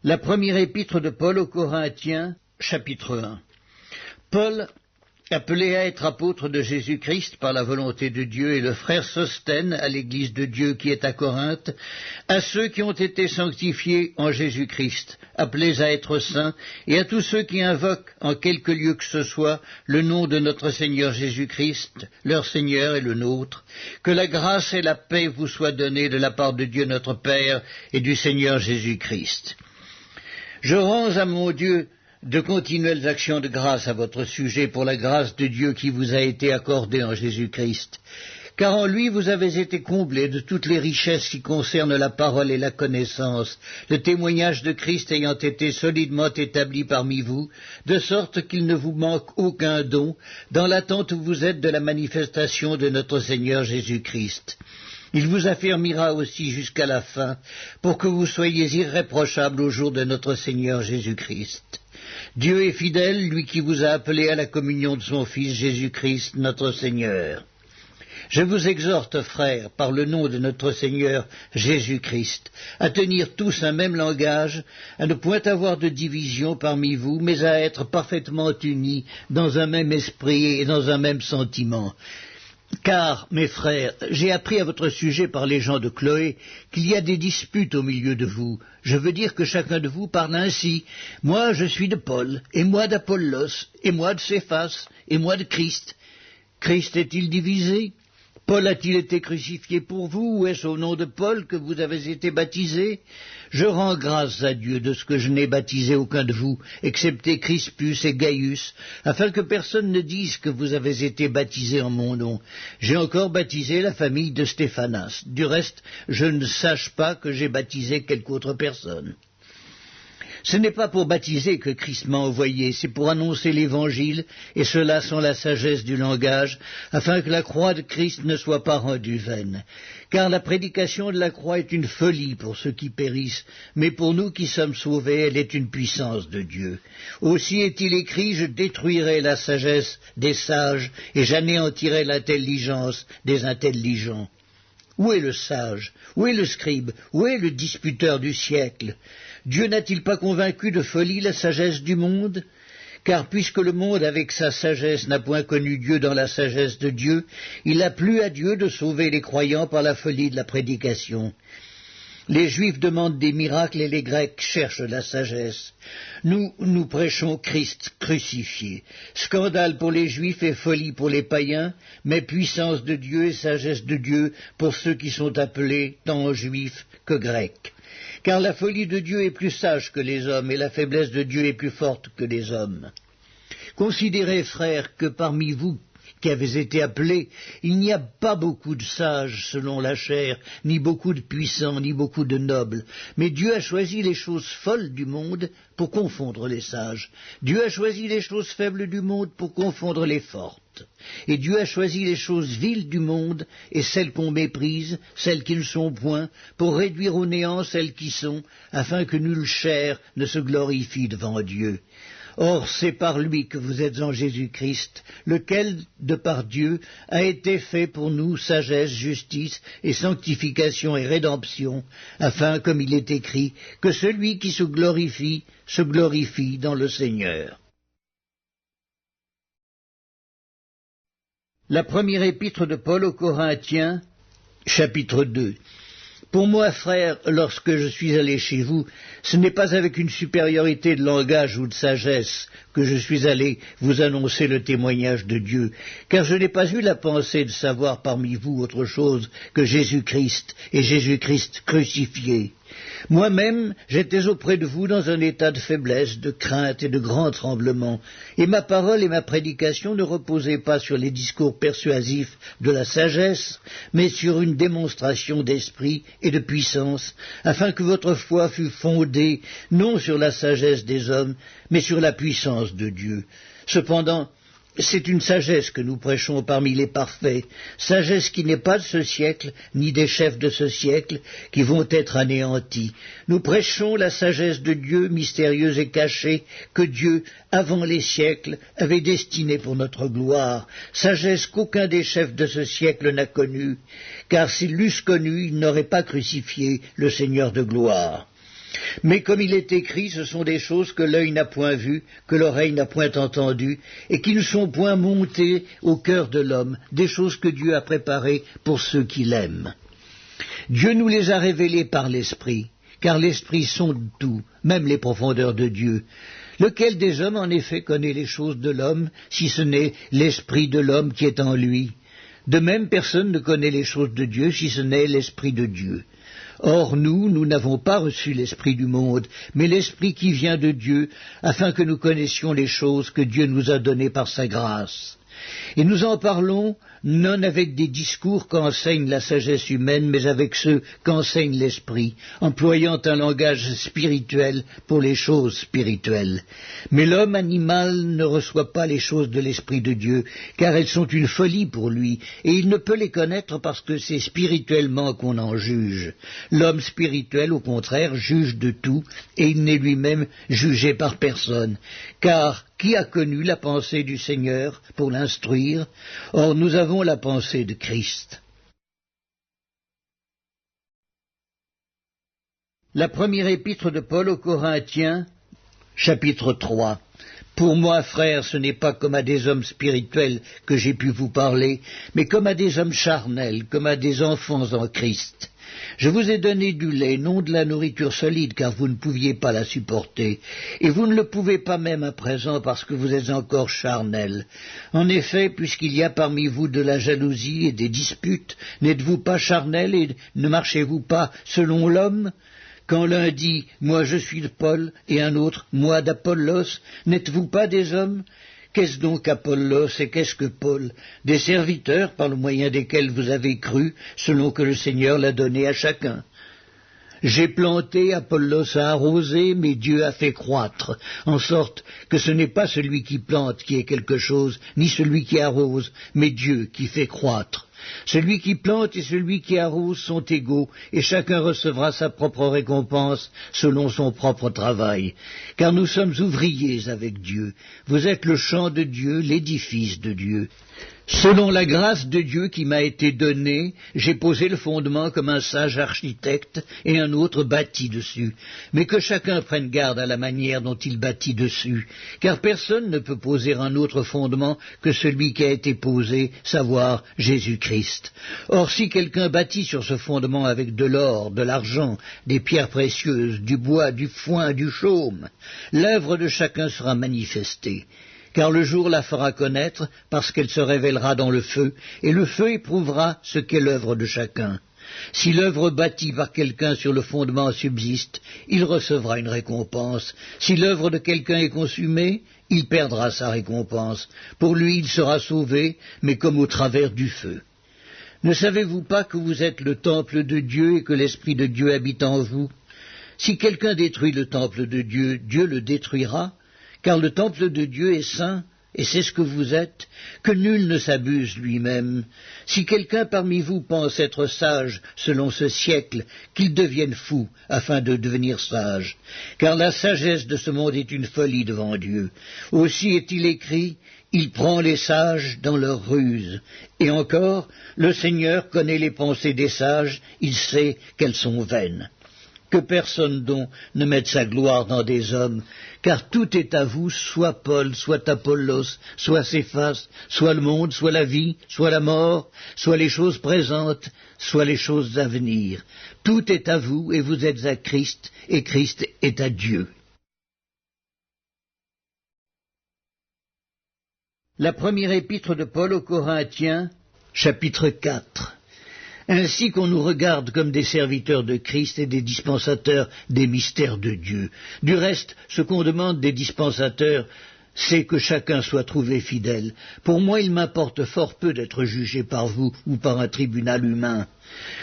La première épître de Paul aux Corinthiens, chapitre 1. Paul, appelé à être apôtre de Jésus-Christ par la volonté de Dieu, et le frère Sosthène à l'église de Dieu qui est à Corinthe, à ceux qui ont été sanctifiés en Jésus-Christ, appelés à être saints, et à tous ceux qui invoquent en quelque lieu que ce soit le nom de notre Seigneur Jésus-Christ, leur Seigneur et le nôtre, que la grâce et la paix vous soient données de la part de Dieu notre Père et du Seigneur Jésus-Christ. Je rends à mon Dieu de continuelles actions de grâce à votre sujet pour la grâce de Dieu qui vous a été accordée en Jésus-Christ. Car en lui vous avez été comblés de toutes les richesses qui concernent la parole et la connaissance, le témoignage de Christ ayant été solidement établi parmi vous, de sorte qu'il ne vous manque aucun don, dans l'attente où vous êtes de la manifestation de notre Seigneur Jésus-Christ. Il vous affermira aussi jusqu'à la fin, pour que vous soyez irréprochables au jour de notre Seigneur Jésus-Christ. Dieu est fidèle, lui qui vous a appelé à la communion de son Fils Jésus-Christ, notre Seigneur. Je vous exhorte, frères, par le nom de notre Seigneur Jésus-Christ, à tenir tous un même langage, à ne point avoir de division parmi vous, mais à être parfaitement unis dans un même esprit et dans un même sentiment. Car, mes frères, j'ai appris à votre sujet par les gens de Chloé qu'il y a des disputes au milieu de vous. Je veux dire que chacun de vous parle ainsi. Moi, je suis de Paul, et moi d'Apollos, et moi de Céphas, et moi de Christ. Christ est-il divisé? Paul a-t-il été crucifié pour vous, ou est-ce au nom de Paul que vous avez été baptisés? Je rends grâce à Dieu de ce que je n'ai baptisé aucun de vous, excepté Crispus et Gaius, afin que personne ne dise que vous avez été baptisés en mon nom. J'ai encore baptisé la famille de Stéphanas. Du reste, je ne sache pas que j'ai baptisé quelque autre personne. Ce n'est pas pour baptiser que Christ m'a envoyé, c'est pour annoncer l'Évangile, et cela sans la sagesse du langage, afin que la croix de Christ ne soit pas rendue vaine. Car la prédication de la croix est une folie pour ceux qui périssent, mais pour nous qui sommes sauvés, elle est une puissance de Dieu. Aussi est-il écrit, je détruirai la sagesse des sages, et j'anéantirai l'intelligence des intelligents. Où est le sage? Où est le scribe? Où est le disputeur du siècle? Dieu n'a-t-il pas convaincu de folie la sagesse du monde? Car puisque le monde avec sa sagesse n'a point connu Dieu dans la sagesse de Dieu, il a plu à Dieu de sauver les croyants par la folie de la prédication. Les Juifs demandent des miracles et les Grecs cherchent la sagesse. Nous prêchons Christ crucifié. Scandale pour les Juifs et folie pour les païens, mais puissance de Dieu et sagesse de Dieu pour ceux qui sont appelés tant Juifs que Grecs. Car la folie de Dieu est plus sage que les hommes, et la faiblesse de Dieu est plus forte que les hommes. Considérez, frères, que parmi vous qui avez été appelés, il n'y a pas beaucoup de sages selon la chair, ni beaucoup de puissants, ni beaucoup de nobles. Mais Dieu a choisi les choses folles du monde pour confondre les sages. Dieu a choisi les choses faibles du monde pour confondre les fortes. Et Dieu a choisi les choses viles du monde, et celles qu'on méprise, celles qui ne sont point, pour réduire au néant celles qui sont, afin que nulle chair ne se glorifie devant Dieu. Or, c'est par lui que vous êtes en Jésus-Christ, lequel, de par Dieu, a été fait pour nous sagesse, justice et sanctification et rédemption, afin, comme il est écrit, que celui qui se glorifie dans le Seigneur. La première épître de Paul aux Corinthiens, chapitre 2. Pour moi, frères, lorsque je suis allé chez vous, ce n'est pas avec une supériorité de langage ou de sagesse que je suis allé vous annoncer le témoignage de Dieu, car je n'ai pas eu la pensée de savoir parmi vous autre chose que Jésus-Christ et Jésus-Christ crucifié. Moi-même, j'étais auprès de vous dans un état de faiblesse, de crainte et de grand tremblement, et ma parole et ma prédication ne reposaient pas sur les discours persuasifs de la sagesse, mais sur une démonstration d'esprit et de puissance, afin que votre foi fût fondée non sur la sagesse des hommes, mais sur la puissance de Dieu. Cependant, c'est une sagesse que nous prêchons parmi les parfaits, sagesse qui n'est pas de ce siècle, ni des chefs de ce siècle, qui vont être anéantis. Nous prêchons la sagesse de Dieu, mystérieuse et cachée, que Dieu, avant les siècles, avait destinée pour notre gloire, sagesse qu'aucun des chefs de ce siècle n'a connue, car s'ils l'eussent connue, ils n'auraient pas crucifié le Seigneur de gloire. Mais comme il est écrit, ce sont des choses que l'œil n'a point vues, que l'oreille n'a point entendues, et qui ne sont point montées au cœur de l'homme, des choses que Dieu a préparées pour ceux qui l'aiment. Dieu nous les a révélées par l'Esprit, car l'Esprit sonde tout, même les profondeurs de Dieu. Lequel des hommes, en effet, connaît les choses de l'homme, si ce n'est l'Esprit de l'homme qui est en lui? De même, personne ne connaît les choses de Dieu, si ce n'est l'Esprit de Dieu. Or nous n'avons pas reçu l'Esprit du monde, mais l'Esprit qui vient de Dieu, afin que nous connaissions les choses que Dieu nous a données par sa grâce. Et nous en parlons non avec des discours qu'enseigne la sagesse humaine, mais avec ceux qu'enseigne l'Esprit, employant un langage spirituel pour les choses spirituelles. Mais l'homme animal ne reçoit pas les choses de l'Esprit de Dieu, car elles sont une folie pour lui, et il ne peut les connaître parce que c'est spirituellement qu'on en juge. L'homme spirituel, au contraire, juge de tout, et il n'est lui-même jugé par personne. Car qui a connu la pensée du Seigneur pour l'instruire? Or nous avons la pensée de Christ. La première épître de Paul aux Corinthiens, chapitre 3. Pour moi, frères, ce n'est pas comme à des hommes spirituels que j'ai pu vous parler, mais comme à des hommes charnels, comme à des enfants en Christ. Je vous ai donné du lait, non de la nourriture solide, car vous ne pouviez pas la supporter, et vous ne le pouvez pas même à présent, parce que vous êtes encore charnels. En effet, puisqu'il y a parmi vous de la jalousie et des disputes, n'êtes-vous pas charnels et ne marchez-vous pas selon l'homme? Quand l'un dit « Moi je suis de Paul » et un autre « Moi d'Apollos », n'êtes-vous pas des hommes? Qu'est-ce donc Apollos et qu'est-ce que Paul? Des serviteurs par le moyen desquels vous avez cru, selon que le Seigneur l'a donné à chacun. J'ai planté, Apollos a arrosé, mais Dieu a fait croître, en sorte que ce n'est pas celui qui plante qui est quelque chose, ni celui qui arrose, mais Dieu qui fait croître. Celui qui plante et celui qui arrose sont égaux, et chacun recevra sa propre récompense selon son propre travail. Car nous sommes ouvriers avec Dieu. Vous êtes le champ de Dieu, l'édifice de Dieu. Selon la grâce de Dieu qui m'a été donnée, j'ai posé le fondement comme un sage architecte et un autre bâtit dessus. Mais que chacun prenne garde à la manière dont il bâtit dessus, car personne ne peut poser un autre fondement que celui qui a été posé, savoir Jésus-Christ. Or, si quelqu'un bâtit sur ce fondement avec de l'or, de l'argent, des pierres précieuses, du bois, du foin, du chaume, l'œuvre de chacun sera manifestée. Car le jour la fera connaître, parce qu'elle se révélera dans le feu, et le feu éprouvera ce qu'est l'œuvre de chacun. Si l'œuvre bâtie par quelqu'un sur le fondement subsiste, il recevra une récompense. Si l'œuvre de quelqu'un est consumée, il perdra sa récompense. Pour lui, il sera sauvé, mais comme au travers du feu. Ne savez-vous pas que vous êtes le temple de Dieu et que l'Esprit de Dieu habite en vous? Si quelqu'un détruit le temple de Dieu, Dieu le détruira, car le temple de Dieu est saint, et c'est ce que vous êtes, que nul ne s'abuse lui-même. Si quelqu'un parmi vous pense être sage selon ce siècle, qu'il devienne fou, afin de devenir sage. Car la sagesse de ce monde est une folie devant Dieu. Aussi est-il écrit, il prend les sages dans leur ruse. Et encore, le Seigneur connaît les pensées des sages, il sait qu'elles sont vaines. Que personne donc ne mette sa gloire dans des hommes, car tout est à vous, soit Paul, soit Apollos, soit Céphas, soit le monde, soit la vie, soit la mort, soit les choses présentes, soit les choses à venir. Tout est à vous, et vous êtes à Christ, et Christ est à Dieu. La première épître de Paul aux Corinthiens, chapitre 4. Ainsi qu'on nous regarde comme des serviteurs de Christ et des dispensateurs des mystères de Dieu. Du reste, ce qu'on demande des dispensateurs, c'est que chacun soit trouvé fidèle. Pour moi, il m'importe fort peu d'être jugé par vous ou par un tribunal humain.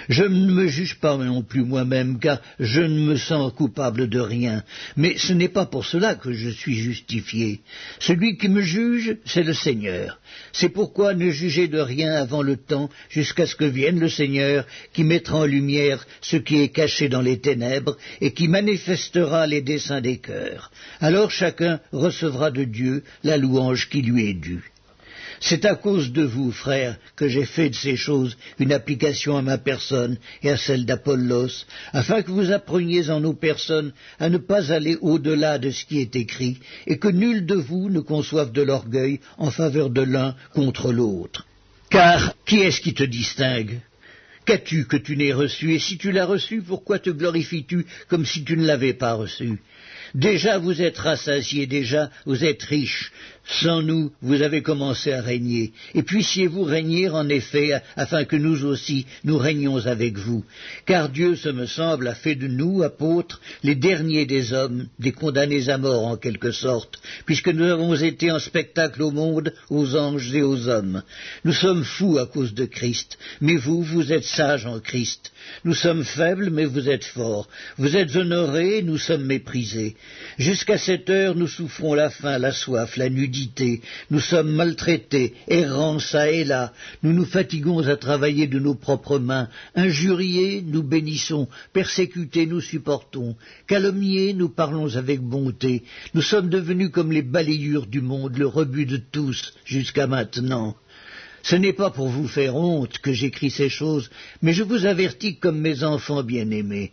Je ne me juge pas non plus moi-même, car je ne me sens coupable de rien. Mais ce n'est pas pour cela que je suis justifié. Celui qui me juge, c'est le Seigneur. C'est pourquoi ne jugez de rien avant le temps, jusqu'à ce que vienne le Seigneur, qui mettra en lumière ce qui est caché dans les ténèbres, et qui manifestera les desseins des cœurs. Alors chacun recevra de Dieu la louange qui lui est due. C'est à cause de vous, frères, que j'ai fait de ces choses une application à ma personne et à celle d'Apollos, afin que vous appreniez en nos personnes à ne pas aller au-delà de ce qui est écrit, et que nul de vous ne conçoive de l'orgueil en faveur de l'un contre l'autre. Car qui est-ce qui te distingue ? Qu'as-tu que tu n'aies reçu? Et si tu l'as reçu, pourquoi te glorifies-tu comme si tu ne l'avais pas reçu? Déjà vous êtes rassasiés, déjà vous êtes riches. Sans nous, vous avez commencé à régner. Et puissiez-vous régner en effet, afin que nous aussi, nous régnions avec vous. Car Dieu, ce me semble, a fait de nous, apôtres, les derniers des hommes, des condamnés à mort en quelque sorte, puisque nous avons été en spectacle au monde, aux anges et aux hommes. Nous sommes fous à cause de Christ, mais vous, vous êtes sages en Christ. Nous sommes faibles, mais vous êtes forts. Vous êtes honorés, nous sommes méprisés. Jusqu'à cette heure, nous souffrons la faim, la soif, la nudité. Nous sommes maltraités, errants çà et là. Nous nous fatiguons à travailler de nos propres mains. Injuriés, nous bénissons. Persécutés, nous supportons. Calomniés, nous parlons avec bonté. Nous sommes devenus comme les balayures du monde, le rebut de tous, jusqu'à maintenant. Ce n'est pas pour vous faire honte que j'écris ces choses, mais je vous avertis comme mes enfants bien-aimés.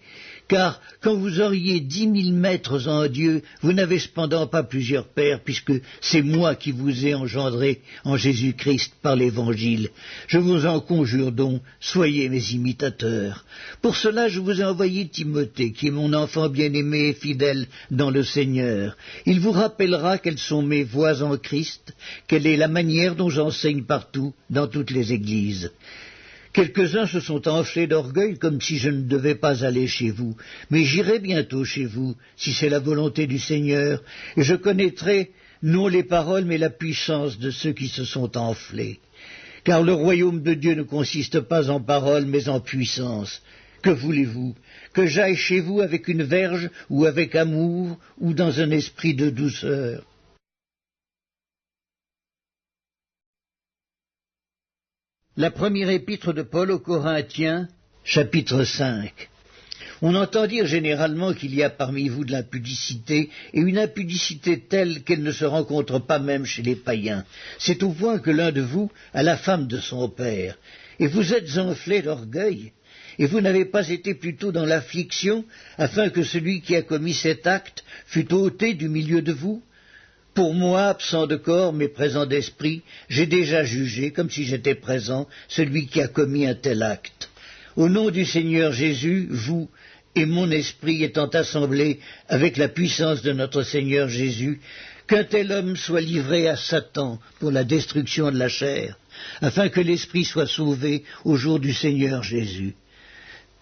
Car quand vous auriez 10 000 maîtres en Dieu, vous n'avez cependant pas plusieurs pères, puisque c'est moi qui vous ai engendré en Jésus-Christ par l'Évangile. Je vous en conjure donc, soyez mes imitateurs. Pour cela, je vous ai envoyé Timothée, qui est mon enfant bien-aimé et fidèle dans le Seigneur. Il vous rappellera quelles sont mes voies en Christ, quelle est la manière dont j'enseigne partout, dans toutes les églises. Quelques-uns se sont enflés d'orgueil comme si je ne devais pas aller chez vous, mais j'irai bientôt chez vous, si c'est la volonté du Seigneur, et je connaîtrai non les paroles mais la puissance de ceux qui se sont enflés. Car le royaume de Dieu ne consiste pas en paroles mais en puissance. Que voulez-vous? Que j'aille chez vous avec une verge ou avec amour ou dans un esprit de douceur? La première épître de Paul aux Corinthiens, chapitre 5. On entend dire généralement qu'il y a parmi vous de l'impudicité, et une impudicité telle qu'elle ne se rencontre pas même chez les païens. C'est au point que l'un de vous a la femme de son père, et vous êtes enflés d'orgueil, et vous n'avez pas été plutôt dans l'affliction, afin que celui qui a commis cet acte fût ôté du milieu de vous? Pour moi, absent de corps mais présent d'esprit, j'ai déjà jugé, comme si j'étais présent, celui qui a commis un tel acte. Au nom du Seigneur Jésus, vous et mon esprit étant assemblés avec la puissance de notre Seigneur Jésus, qu'un tel homme soit livré à Satan pour la destruction de la chair, afin que l'esprit soit sauvé au jour du Seigneur Jésus.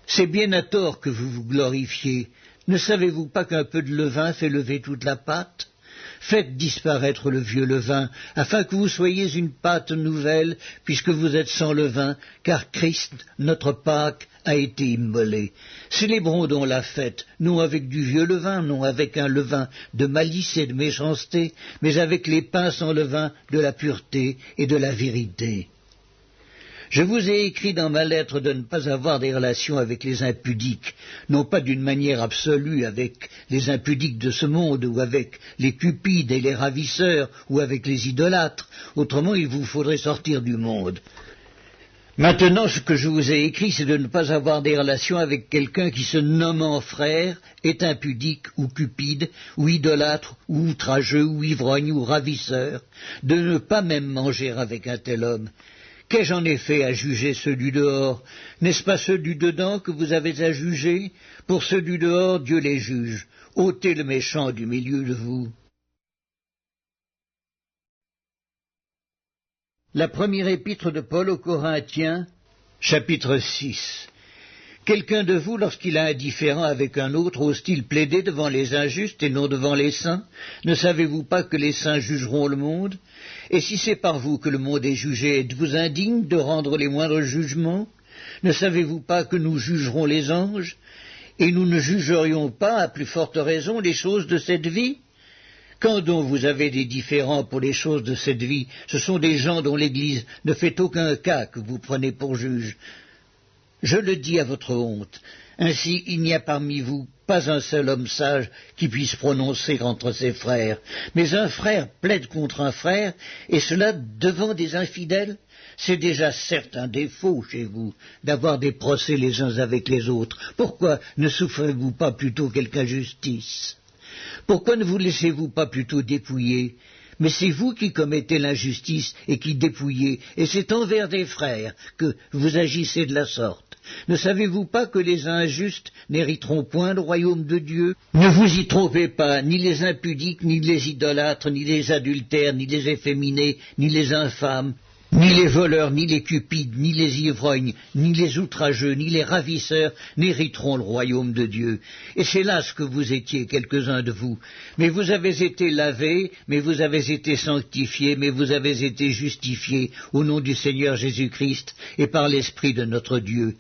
C'est bien à tort que vous vous glorifiez. Ne savez-vous pas qu'un peu de levain fait lever toute la pâte ? Faites disparaître le vieux levain, afin que vous soyez une pâte nouvelle, puisque vous êtes sans levain, car Christ, notre Pâque, a été immolé. Célébrons donc la fête, non avec du vieux levain, non avec un levain de malice et de méchanceté, mais avec les pains sans levain de la pureté et de la vérité. Je vous ai écrit dans ma lettre de ne pas avoir des relations avec les impudiques, non pas d'une manière absolue avec les impudiques de ce monde, ou avec les cupides et les ravisseurs, ou avec les idolâtres, autrement il vous faudrait sortir du monde. Maintenant, ce que je vous ai écrit, c'est de ne pas avoir des relations avec quelqu'un qui, se nommant frère, est impudique ou cupide, ou idolâtre, ou outrageux, ou ivrogne, ou ravisseur, de ne pas même manger avec un tel homme. Qu'ai-je en effet à juger ceux du dehors? N'est-ce pas ceux du dedans que vous avez à juger? Pour ceux du dehors, Dieu les juge. Ôtez le méchant du milieu de vous. La première épître de Paul aux Corinthiens, chapitre 6. Quelqu'un de vous, lorsqu'il a un différend avec un autre, ose-t-il plaider devant les injustes et non devant les saints? Ne savez-vous pas que les saints jugeront le monde? Et si c'est par vous que le monde est jugé, êtes-vous indigne de rendre les moindres jugements? Ne savez-vous pas que nous jugerons les anges? Et nous ne jugerions pas, à plus forte raison, les choses de cette vie? Quand donc vous avez des différends pour les choses de cette vie, ce sont des gens dont l'Église ne fait aucun cas que vous prenez pour juges. Je le dis à votre honte. Ainsi, il n'y a parmi vous pas un seul homme sage qui puisse prononcer entre ses frères. Mais un frère plaide contre un frère, et cela devant des infidèles. C'est déjà certes un défaut chez vous d'avoir des procès les uns avec les autres. Pourquoi ne souffrez-vous pas plutôt quelque injustice? Pourquoi ne vous laissez-vous pas plutôt dépouiller? Mais c'est vous qui commettez l'injustice et qui dépouillez, et c'est envers des frères que vous agissez de la sorte. Ne savez-vous pas que les injustes n'hériteront point le royaume de Dieu? Ne vous y trompez pas, ni les impudiques, ni les idolâtres, ni les adultères, ni les efféminés, ni les infâmes, ni les voleurs, ni les cupides, ni les ivrognes, ni les outrageux, ni les ravisseurs n'hériteront le royaume de Dieu. Et c'est là ce que vous étiez, quelques-uns de vous. Mais vous avez été lavés, mais vous avez été sanctifiés, mais vous avez été justifiés au nom du Seigneur Jésus-Christ et par l'Esprit de notre Dieu.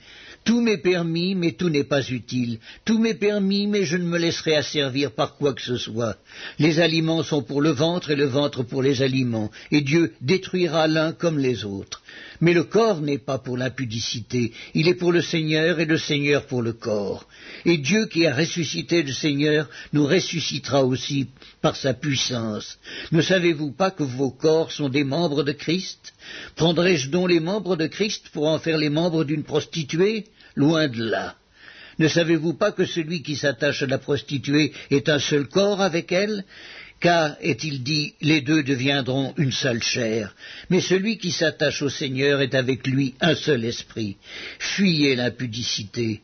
Tout m'est permis, mais tout n'est pas utile. Tout m'est permis, mais je ne me laisserai asservir par quoi que ce soit. Les aliments sont pour le ventre et le ventre pour les aliments, et Dieu détruira l'un comme les autres. Mais le corps n'est pas pour l'impudicité, il est pour le Seigneur et le Seigneur pour le corps. Et Dieu qui a ressuscité le Seigneur nous ressuscitera aussi par sa puissance. Ne savez-vous pas que vos corps sont des membres de Christ? Prendrai-je donc les membres de Christ pour en faire les membres d'une prostituée? Loin de là. Ne savez-vous pas que celui qui s'attache à la prostituée est un seul corps avec elle? Car, est-il dit, les deux deviendront une seule chair. Mais celui qui s'attache au Seigneur est avec lui un seul esprit. Fuyez l'impudicité.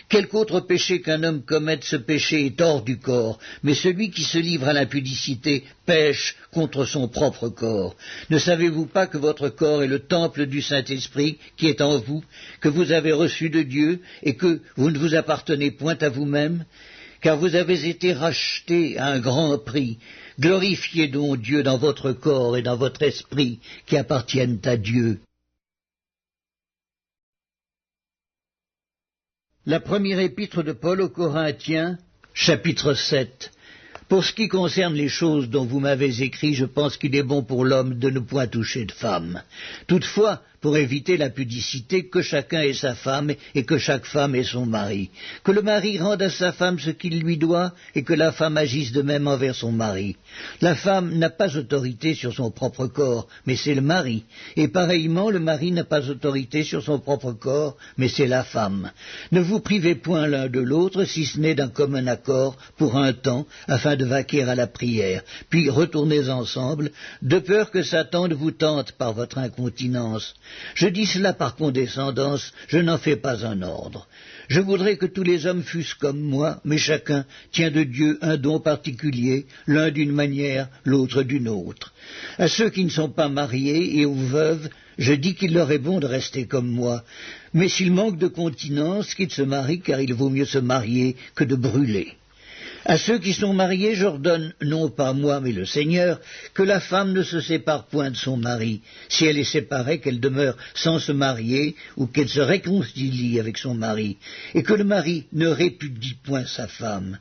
Quelque autre péché qu'un homme commette, ce péché est hors du corps, mais celui qui se livre à l'impudicité pêche contre son propre corps. Ne savez-vous pas que votre corps est le temple du Saint-Esprit qui est en vous, que vous avez reçu de Dieu, et que vous ne vous appartenez point à vous-même? Car vous avez été rachetés à un grand prix. Glorifiez donc Dieu dans votre corps et dans votre esprit qui appartiennent à Dieu. La première épître de Paul aux Corinthiens, chapitre 7. Pour ce qui concerne les choses dont vous m'avez écrit, je pense qu'il est bon pour l'homme de ne point toucher de femme. Toutefois, pour éviter la pudicité, que chacun ait sa femme et que chaque femme ait son mari. Que le mari rende à sa femme ce qu'il lui doit et que la femme agisse de même envers son mari. La femme n'a pas autorité sur son propre corps, mais c'est le mari. Et pareillement, le mari n'a pas autorité sur son propre corps, mais c'est la femme. Ne vous privez point l'un de l'autre, si ce n'est d'un commun accord, pour un temps, afin de vaquer à la prière. Puis retournez ensemble, de peur que Satan ne vous tente par votre incontinence. Je dis cela par condescendance, je n'en fais pas un ordre. Je voudrais que tous les hommes fussent comme moi, mais chacun tient de Dieu un don particulier, l'un d'une manière, l'autre d'une autre. À ceux qui ne sont pas mariés et aux veuves, je dis qu'il leur est bon de rester comme moi. Mais s'ils manquent de continence, qu'ils se marient, car il vaut mieux se marier que de brûler. À ceux qui sont mariés, j'ordonne, non pas moi, mais le Seigneur, que la femme ne se sépare point de son mari. Si elle est séparée, qu'elle demeure sans se marier, ou qu'elle se réconcilie avec son mari, et que le mari ne répudie point sa femme.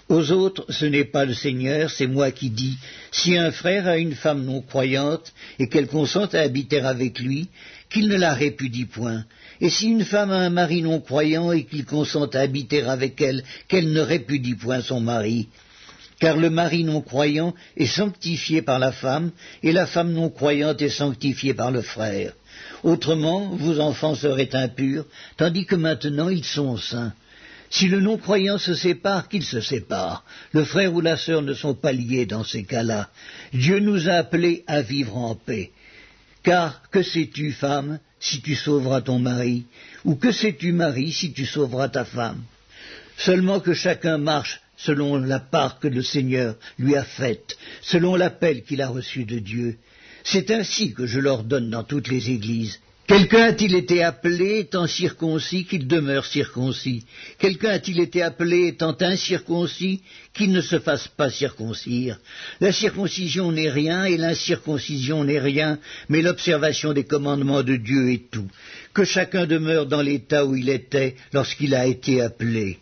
Aux autres, ce n'est pas le Seigneur, c'est moi qui dis, si un frère a une femme non croyante, et qu'elle consente à habiter avec lui, qu'il ne la répudie point. Et si une femme a un mari non croyant, et qu'il consente à habiter avec elle, qu'elle ne répudie point son mari. Car le mari non croyant est sanctifié par la femme, et la femme non croyante est sanctifiée par le frère. Autrement, vos enfants seraient impurs, tandis que maintenant ils sont saints. Si le non-croyant se sépare, qu'il se sépare. Le frère ou la sœur ne sont pas liés dans ces cas-là. Dieu nous a appelés à vivre en paix. Car que sais-tu, femme, si tu sauveras ton mari? Ou que sais-tu, mari, si tu sauveras ta femme? Seulement que chacun marche selon la part que le Seigneur lui a faite, selon l'appel qu'il a reçu de Dieu. C'est ainsi que je l'ordonne dans toutes les églises. Quelqu'un a-t-il été appelé étant circoncis, qu'il demeure circoncis? Quelqu'un a-t-il été appelé étant incirconcis, qu'il ne se fasse pas circoncire? La circoncision n'est rien et l'incirconcision n'est rien, mais l'observation des commandements de Dieu est tout. Que chacun demeure dans l'état où il était lorsqu'il a été appelé.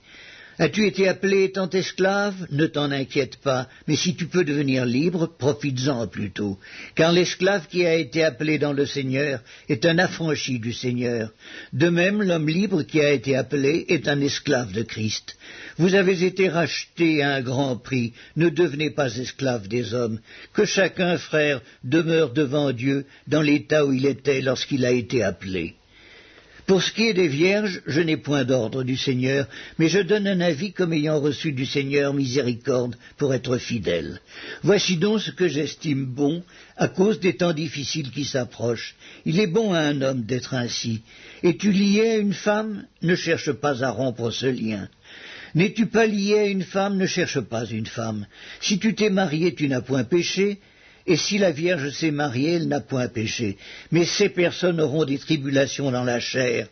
As-tu été appelé étant esclave? Ne t'en inquiète pas, mais si tu peux devenir libre, profites-en plutôt. Car l'esclave qui a été appelé dans le Seigneur est un affranchi du Seigneur. De même, l'homme libre qui a été appelé est un esclave de Christ. Vous avez été rachetés à un grand prix, ne devenez pas esclaves des hommes. Que chacun, frère, demeure devant Dieu dans l'état où il était lorsqu'il a été appelé. Pour ce qui est des vierges, je n'ai point d'ordre du Seigneur, mais je donne un avis comme ayant reçu du Seigneur miséricorde pour être fidèle. Voici donc ce que j'estime bon, à cause des temps difficiles qui s'approchent. Il est bon à un homme d'être ainsi. Es-tu lié à une femme? Ne cherche pas à rompre ce lien. N'es-tu pas lié à une femme? Ne cherche pas une femme. Si tu t'es marié, tu n'as point péché. Et si la Vierge s'est mariée, elle n'a point péché. Mais ces personnes auront des tribulations dans la chair,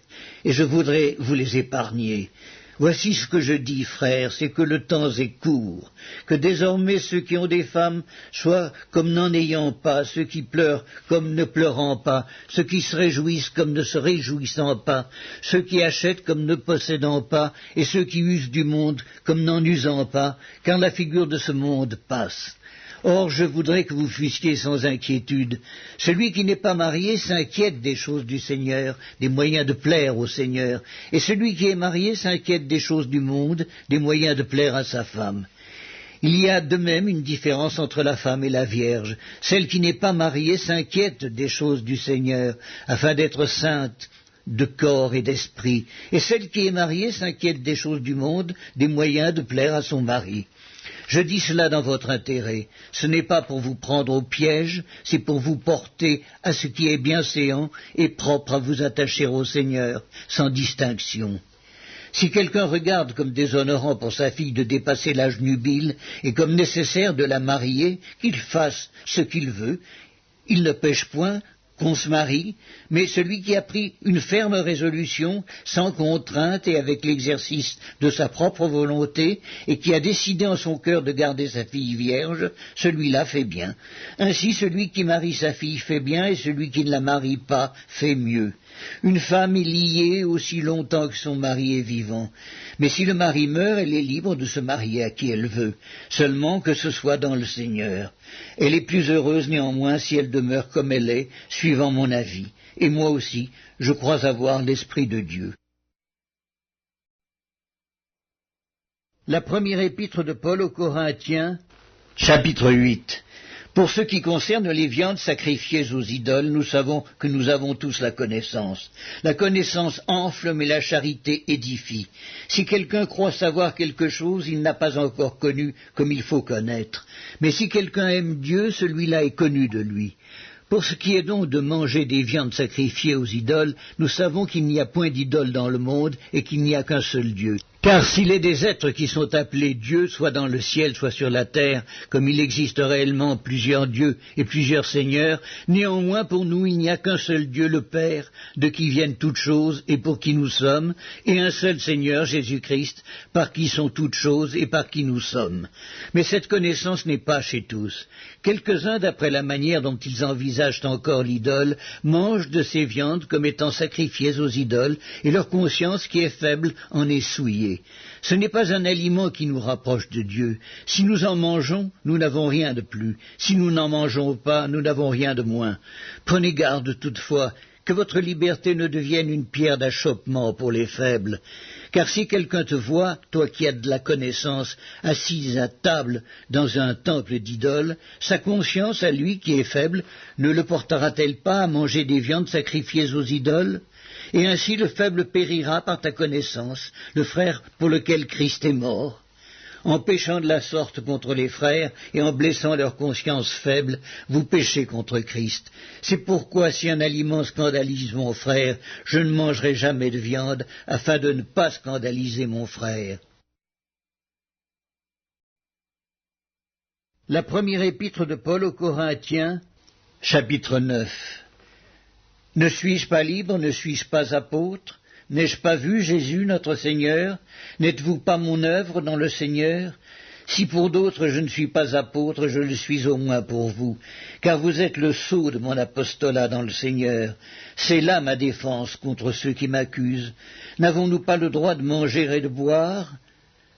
et je voudrais vous les épargner. Voici ce que je dis, frères, c'est que le temps est court, que désormais ceux qui ont des femmes soient comme n'en ayant pas, ceux qui pleurent comme ne pleurant pas, ceux qui se réjouissent comme ne se réjouissant pas, ceux qui achètent comme ne possédant pas, et ceux qui usent du monde comme n'en usant pas, car la figure de ce monde passe. Or, je voudrais que vous fussiez sans inquiétude. Celui qui n'est pas marié s'inquiète des choses du Seigneur, des moyens de plaire au Seigneur, et celui qui est marié s'inquiète des choses du monde, des moyens de plaire à sa femme. Il y a de même une différence entre la femme et la Vierge. Celle qui n'est pas mariée s'inquiète des choses du Seigneur, afin d'être sainte de corps et d'esprit, et celle qui est mariée s'inquiète des choses du monde, des moyens de plaire à son mari. Je dis cela dans votre intérêt. Ce n'est pas pour vous prendre au piège, c'est pour vous porter à ce qui est bienséant et propre à vous attacher au Seigneur, sans distinction. Si quelqu'un regarde comme déshonorant pour sa fille de dépasser l'âge nubile et comme nécessaire de la marier, qu'il fasse ce qu'il veut, il ne pêche point qu'on se marie, mais celui qui a pris une ferme résolution, sans contrainte et avec l'exercice de sa propre volonté, et qui a décidé en son cœur de garder sa fille vierge, celui-là fait bien. Ainsi, celui qui marie sa fille fait bien, et celui qui ne la marie pas fait mieux. Une femme est liée aussi longtemps que son mari est vivant. Mais si le mari meurt, elle est libre de se marier à qui elle veut, seulement que ce soit dans le Seigneur. Elle est plus heureuse néanmoins si elle demeure comme elle est, suivant mon avis. Et moi aussi, je crois avoir l'Esprit de Dieu. La première épître de Paul aux Corinthiens, chapitre 8. Pour ce qui concerne les viandes sacrifiées aux idoles, nous savons que nous avons tous la connaissance. La connaissance enfle, mais la charité édifie. Si quelqu'un croit savoir quelque chose, il n'a pas encore connu comme il faut connaître. Mais si quelqu'un aime Dieu, celui-là est connu de lui. Pour ce qui est donc de manger des viandes sacrifiées aux idoles, nous savons qu'il n'y a point d'idole dans le monde et qu'il n'y a qu'un seul Dieu. Car s'il est des êtres qui sont appelés dieux, soit dans le ciel, soit sur la terre, comme il existe réellement plusieurs dieux et plusieurs seigneurs, néanmoins pour nous il n'y a qu'un seul Dieu, le Père, de qui viennent toutes choses et pour qui nous sommes, et un seul Seigneur, Jésus-Christ, par qui sont toutes choses et par qui nous sommes. Mais cette connaissance n'est pas chez tous. Quelques-uns, d'après la manière dont ils envisagent encore l'idole, mangent de ces viandes comme étant sacrifiées aux idoles, et leur conscience qui est faible en est souillée. Ce n'est pas un aliment qui nous rapproche de Dieu. Si nous en mangeons, nous n'avons rien de plus. Si nous n'en mangeons pas, nous n'avons rien de moins. Prenez garde toutefois que votre liberté ne devienne une pierre d'achoppement pour les faibles. Car si quelqu'un te voit, toi qui as de la connaissance, assise à table dans un temple d'idoles, sa conscience, à lui qui est faible, ne le portera-t-elle pas à manger des viandes sacrifiées aux idoles ? Et ainsi le faible périra par ta connaissance, le frère pour lequel Christ est mort. En péchant de la sorte contre les frères et en blessant leur conscience faible, vous péchez contre Christ. C'est pourquoi si un aliment scandalise mon frère, je ne mangerai jamais de viande, afin de ne pas scandaliser mon frère. La première épître de Paul aux Corinthiens, chapitre 9. Ne suis-je pas libre, ne suis-je pas apôtre? N'ai-je pas vu Jésus notre Seigneur? N'êtes-vous pas mon œuvre dans le Seigneur? Si pour d'autres je ne suis pas apôtre, je le suis au moins pour vous, car vous êtes le sceau de mon apostolat dans le Seigneur. C'est là ma défense contre ceux qui m'accusent. N'avons-nous pas le droit de manger et de boire?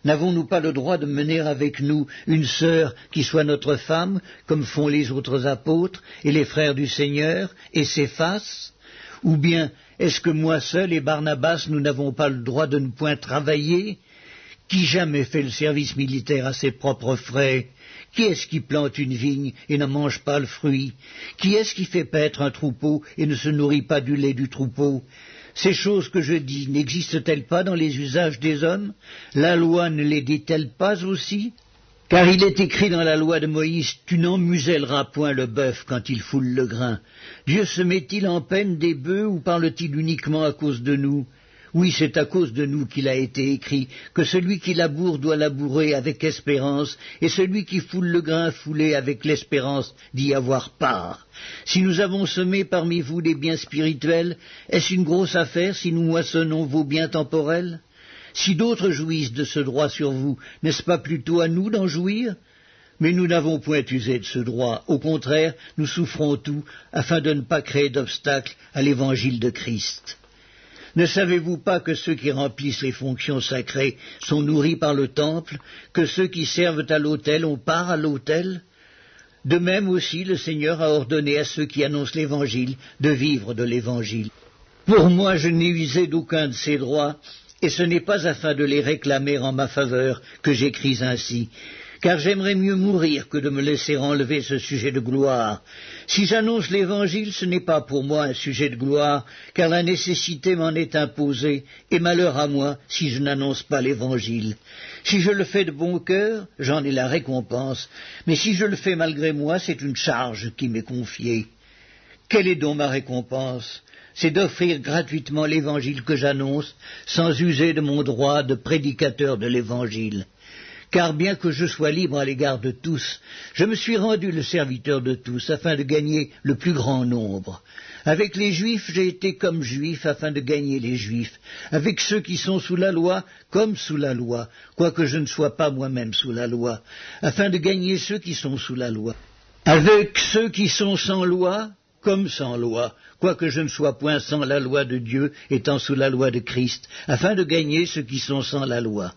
N'avons-nous pas le droit de mener avec nous une sœur qui soit notre femme, comme font les autres apôtres et les frères du Seigneur, et Céphas? Ou bien est-ce que moi seul et Barnabas, nous n'avons pas le droit de ne point travailler? Qui jamais fait le service militaire à ses propres frais? Qui est-ce qui plante une vigne et n'en mange pas le fruit? Qui est-ce qui fait paître un troupeau et ne se nourrit pas du lait du troupeau? Ces choses que je dis n'existent-elles pas dans les usages des hommes? La loi ne les dit-elle pas aussi? Car il est écrit dans la loi de Moïse, tu n'en muselleras point le bœuf quand il foule le grain. Dieu se met-il en peine des bœufs ou parle-t-il uniquement à cause de nous? Oui, c'est à cause de nous qu'il a été écrit que celui qui laboure doit labourer avec espérance, et celui qui foule le grain fouler avec l'espérance d'y avoir part. Si nous avons semé parmi vous des biens spirituels, est-ce une grosse affaire si nous moissonnons vos biens temporels? Si d'autres jouissent de ce droit sur vous, n'est-ce pas plutôt à nous d'en jouir? Mais nous n'avons point usé de ce droit. Au contraire, nous souffrons tout, afin de ne pas créer d'obstacle à l'évangile de Christ. Ne savez-vous pas que ceux qui remplissent les fonctions sacrées sont nourris par le temple, que ceux qui servent à l'autel ont part à l'autel? De même aussi, le Seigneur a ordonné à ceux qui annoncent l'Évangile de vivre de l'Évangile. Pour moi, je n'ai usé d'aucun de ces droits, et ce n'est pas afin de les réclamer en ma faveur que j'écris ainsi, car j'aimerais mieux mourir que de me laisser enlever ce sujet de gloire. Si j'annonce l'Évangile, ce n'est pas pour moi un sujet de gloire, car la nécessité m'en est imposée, et malheur à moi si je n'annonce pas l'Évangile. Si je le fais de bon cœur, j'en ai la récompense, mais si je le fais malgré moi, c'est une charge qui m'est confiée. Quelle est donc ma récompense? C'est d'offrir gratuitement l'Évangile que j'annonce, sans user de mon droit de prédicateur de l'Évangile. Car bien que je sois libre à l'égard de tous, je me suis rendu le serviteur de tous, afin de gagner le plus grand nombre. Avec les Juifs, j'ai été comme Juif, afin de gagner les Juifs. Avec ceux qui sont sous la loi, comme sous la loi, quoique je ne sois pas moi-même sous la loi, afin de gagner ceux qui sont sous la loi. Avec ceux qui sont sans loi, comme sans loi, quoique je ne sois point sans la loi de Dieu, étant sous la loi de Christ, afin de gagner ceux qui sont sans la loi.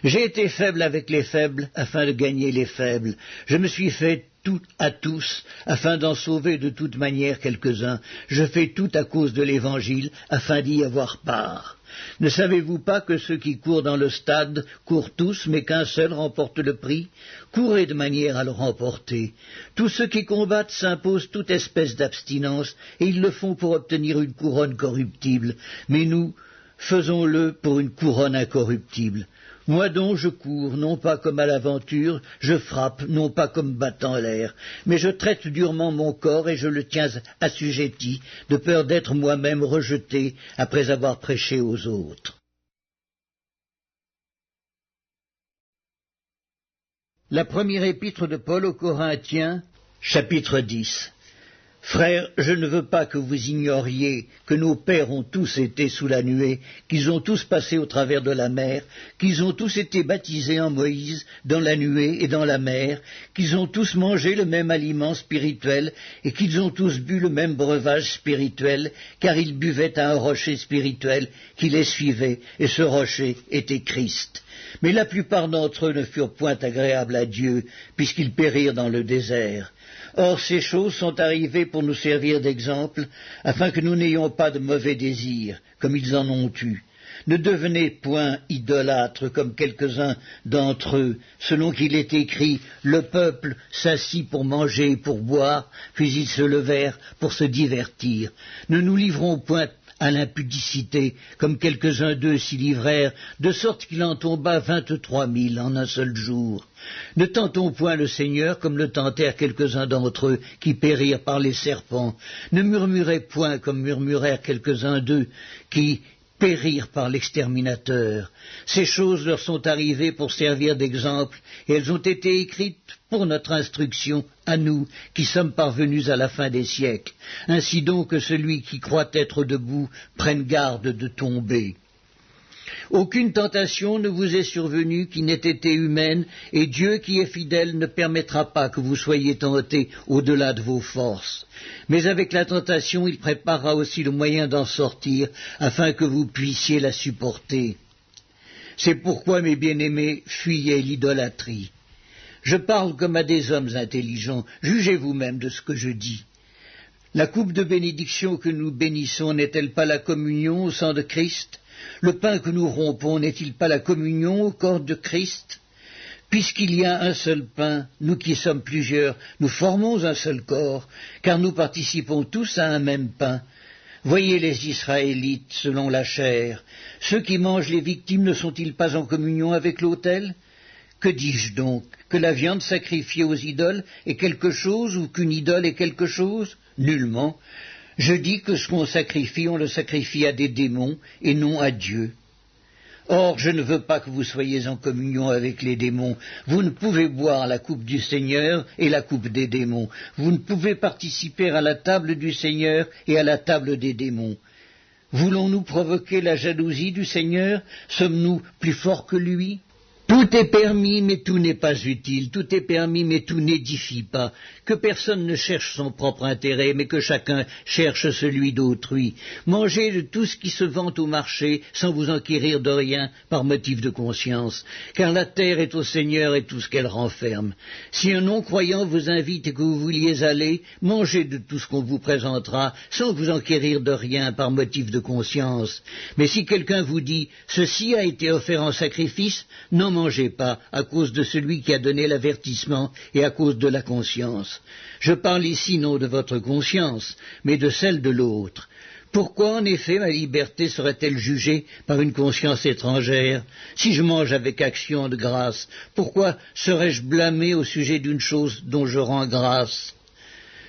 J'ai été faible avec les faibles, afin de gagner les faibles. Je me suis fait tout à tous, afin d'en sauver de toute manière quelques-uns. Je fais tout à cause de l'Évangile, afin d'y avoir part. Ne savez-vous pas que ceux qui courent dans le stade courent tous, mais qu'un seul remporte le prix? Courez de manière à le remporter. Tous ceux qui combattent s'imposent toute espèce d'abstinence, et ils le font pour obtenir une couronne corruptible. Mais nous, faisons-le pour une couronne incorruptible. Moi donc je cours, non pas comme à l'aventure, je frappe, non pas comme battant l'air, mais je traite durement mon corps et je le tiens assujetti, de peur d'être moi-même rejeté après avoir prêché aux autres. La première épître de Paul aux Corinthiens, chapitre 10. Frères, je ne veux pas que vous ignoriez que nos pères ont tous été sous la nuée, qu'ils ont tous passé au travers de la mer, qu'ils ont tous été baptisés en Moïse, dans la nuée et dans la mer, qu'ils ont tous mangé le même aliment spirituel et qu'ils ont tous bu le même breuvage spirituel, car ils buvaient à un rocher spirituel qui les suivait, et ce rocher était Christ. Mais la plupart d'entre eux ne furent point agréables à Dieu, puisqu'ils périrent dans le désert. Or ces choses sont arrivées pour nous servir d'exemple, afin que nous n'ayons pas de mauvais désirs, comme ils en ont eu. Ne devenez point idolâtres comme quelques-uns d'entre eux, selon qu'il est écrit, le peuple s'assit pour manger et pour boire, puis ils se levèrent pour se divertir. Ne nous livrons point à l'impudicité, comme quelques-uns d'eux s'y livrèrent, de sorte qu'il en tomba 23 000 en un seul jour. Ne tentons point le Seigneur comme le tentèrent quelques-uns d'entre eux qui périrent par les serpents. Ne murmurez point comme murmurèrent quelques-uns d'eux qui périrent par l'exterminateur. Ces choses leur sont arrivées pour servir d'exemple, et elles ont été écrites pour notre instruction, à nous, qui sommes parvenus à la fin des siècles. Ainsi donc que celui qui croit être debout prenne garde de tomber. Aucune tentation ne vous est survenue qui n'ait été humaine, et Dieu qui est fidèle ne permettra pas que vous soyez tentés au-delà de vos forces. Mais avec la tentation, il préparera aussi le moyen d'en sortir, afin que vous puissiez la supporter. C'est pourquoi, mes bien-aimés, fuyez l'idolâtrie. Je parle comme à des hommes intelligents, jugez vous-même de ce que je dis. La coupe de bénédiction que nous bénissons n'est-elle pas la communion au sang de Christ? Le pain que nous rompons n'est-il pas la communion au corps de Christ? Puisqu'il y a un seul pain, nous qui sommes plusieurs, nous formons un seul corps, car nous participons tous à un même pain. Voyez les Israélites selon la chair. Ceux qui mangent les victimes ne sont-ils pas en communion avec l'autel? Que dis-je donc? Que la viande sacrifiée aux idoles est quelque chose ou qu'une idole est quelque chose? Nullement. Je dis que ce qu'on sacrifie, on le sacrifie à des démons et non à Dieu. Or, je ne veux pas que vous soyez en communion avec les démons. Vous ne pouvez boire la coupe du Seigneur et la coupe des démons. Vous ne pouvez participer à la table du Seigneur et à la table des démons. Voulons-nous provoquer la jalousie du Seigneur? Sommes-nous plus forts que lui? Tout est permis, mais tout n'est pas utile. Tout est permis, mais tout n'édifie pas. Que personne ne cherche son propre intérêt, mais que chacun cherche celui d'autrui. Mangez de tout ce qui se vend au marché, sans vous enquérir de rien, par motif de conscience. Car la terre est au Seigneur et tout ce qu'elle renferme. Si un non-croyant vous invite et que vous vouliez aller, mangez de tout ce qu'on vous présentera, sans vous enquérir de rien, par motif de conscience. Mais si quelqu'un vous dit « Ceci a été offert en sacrifice », n'en mangez pas, à cause de celui qui a donné l'avertissement et à cause de la conscience. Je parle ici non de votre conscience, mais de celle de l'autre. Pourquoi, en effet, ma liberté serait-elle jugée par une conscience étrangère? Si je mange avec action de grâce, pourquoi serais-je blâmé au sujet d'une chose dont je rends grâce?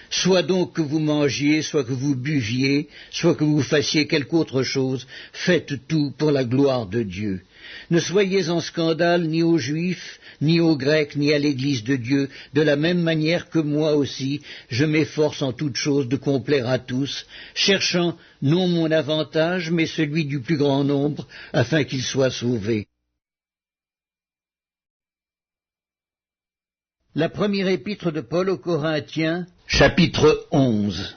Soit donc que vous mangiez, soit que vous buviez, soit que vous fassiez quelque autre chose, faites tout pour la gloire de Dieu. Ne soyez en scandale ni aux Juifs, ni aux Grecs, ni à l'Église de Dieu, de la même manière que moi aussi, je m'efforce en toute chose de complaire à tous, cherchant non mon avantage, mais celui du plus grand nombre, afin qu'ils soient sauvés. La première épître de Paul aux Corinthiens, chapitre 11.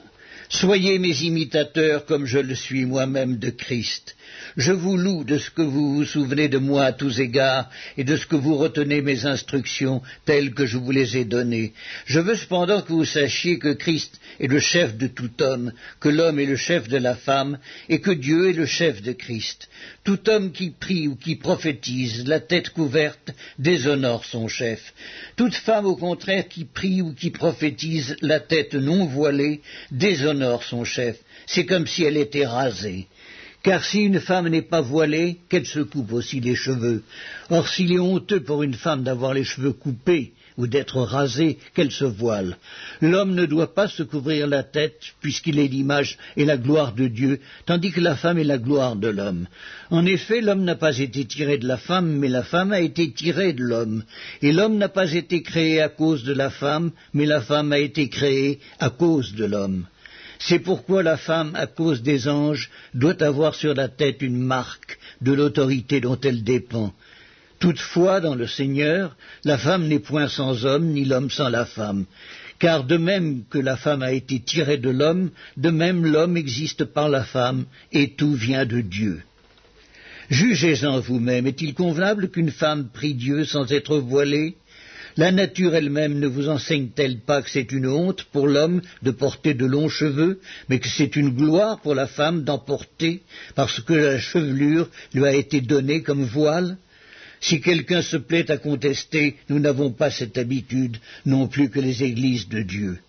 Soyez mes imitateurs comme je le suis moi-même de Christ. Je vous loue de ce que vous vous souvenez de moi à tous égards et de ce que vous retenez mes instructions telles que je vous les ai données. Je veux cependant que vous sachiez que Christ est le chef de tout homme, que l'homme est le chef de la femme et que Dieu est le chef de Christ. Tout homme qui prie ou qui prophétise, la tête couverte, déshonore son chef. Toute femme, au contraire, qui prie ou qui prophétise, la tête non voilée, déshonore son chef. C'est comme si elle était rasée. Car si une femme n'est pas voilée, qu'elle se coupe aussi les cheveux. Or, s'il est honteux pour une femme d'avoir les cheveux coupés ou d'être rasée, qu'elle se voile. L'homme ne doit pas se couvrir la tête, puisqu'il est l'image et la gloire de Dieu, tandis que la femme est la gloire de l'homme. En effet, l'homme n'a pas été tiré de la femme, mais la femme a été tirée de l'homme. Et l'homme n'a pas été créé à cause de la femme, mais la femme a été créée à cause de l'homme. C'est pourquoi la femme, à cause des anges, doit avoir sur la tête une marque de l'autorité dont elle dépend. Toutefois, dans le Seigneur, la femme n'est point sans homme, ni l'homme sans la femme. Car de même que la femme a été tirée de l'homme, de même l'homme existe par la femme, et tout vient de Dieu. Jugez-en vous-même, est-il convenable qu'une femme prie Dieu sans être voilée? La nature elle-même ne vous enseigne-t-elle pas que c'est une honte pour l'homme de porter de longs cheveux, mais que c'est une gloire pour la femme d'en porter, parce que la chevelure lui a été donnée comme voile? Si quelqu'un se plaît à contester, nous n'avons pas cette habitude, non plus que les églises de Dieu.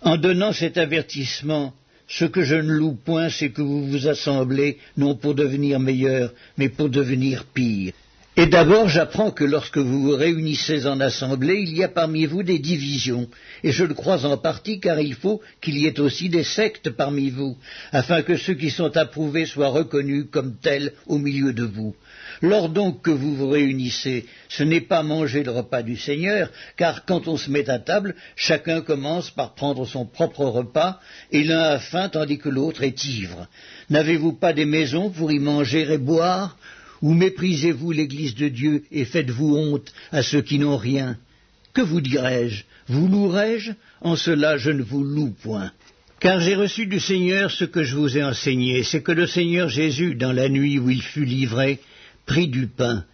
En donnant cet avertissement, ce que je ne loue point, c'est que vous vous assemblez, non pour devenir meilleurs, mais pour devenir pires. Et d'abord, j'apprends que lorsque vous vous réunissez en assemblée, il y a parmi vous des divisions, et je le crois en partie car il faut qu'il y ait aussi des sectes parmi vous, afin que ceux qui sont approuvés soient reconnus comme tels au milieu de vous. Lors donc que vous vous réunissez, ce n'est pas manger le repas du Seigneur, car quand on se met à table, chacun commence par prendre son propre repas, et l'un a faim tandis que l'autre est ivre. N'avez-vous pas des maisons pour y manger et boire ? Ou méprisez-vous l'Église de Dieu et faites-vous honte à ceux qui n'ont rien? Que vous dirai-je? Vous louerai-je? En cela je ne vous loue point. Car j'ai reçu du Seigneur ce que je vous ai enseigné, c'est que le Seigneur Jésus, dans la nuit où il fut livré, prit du pain,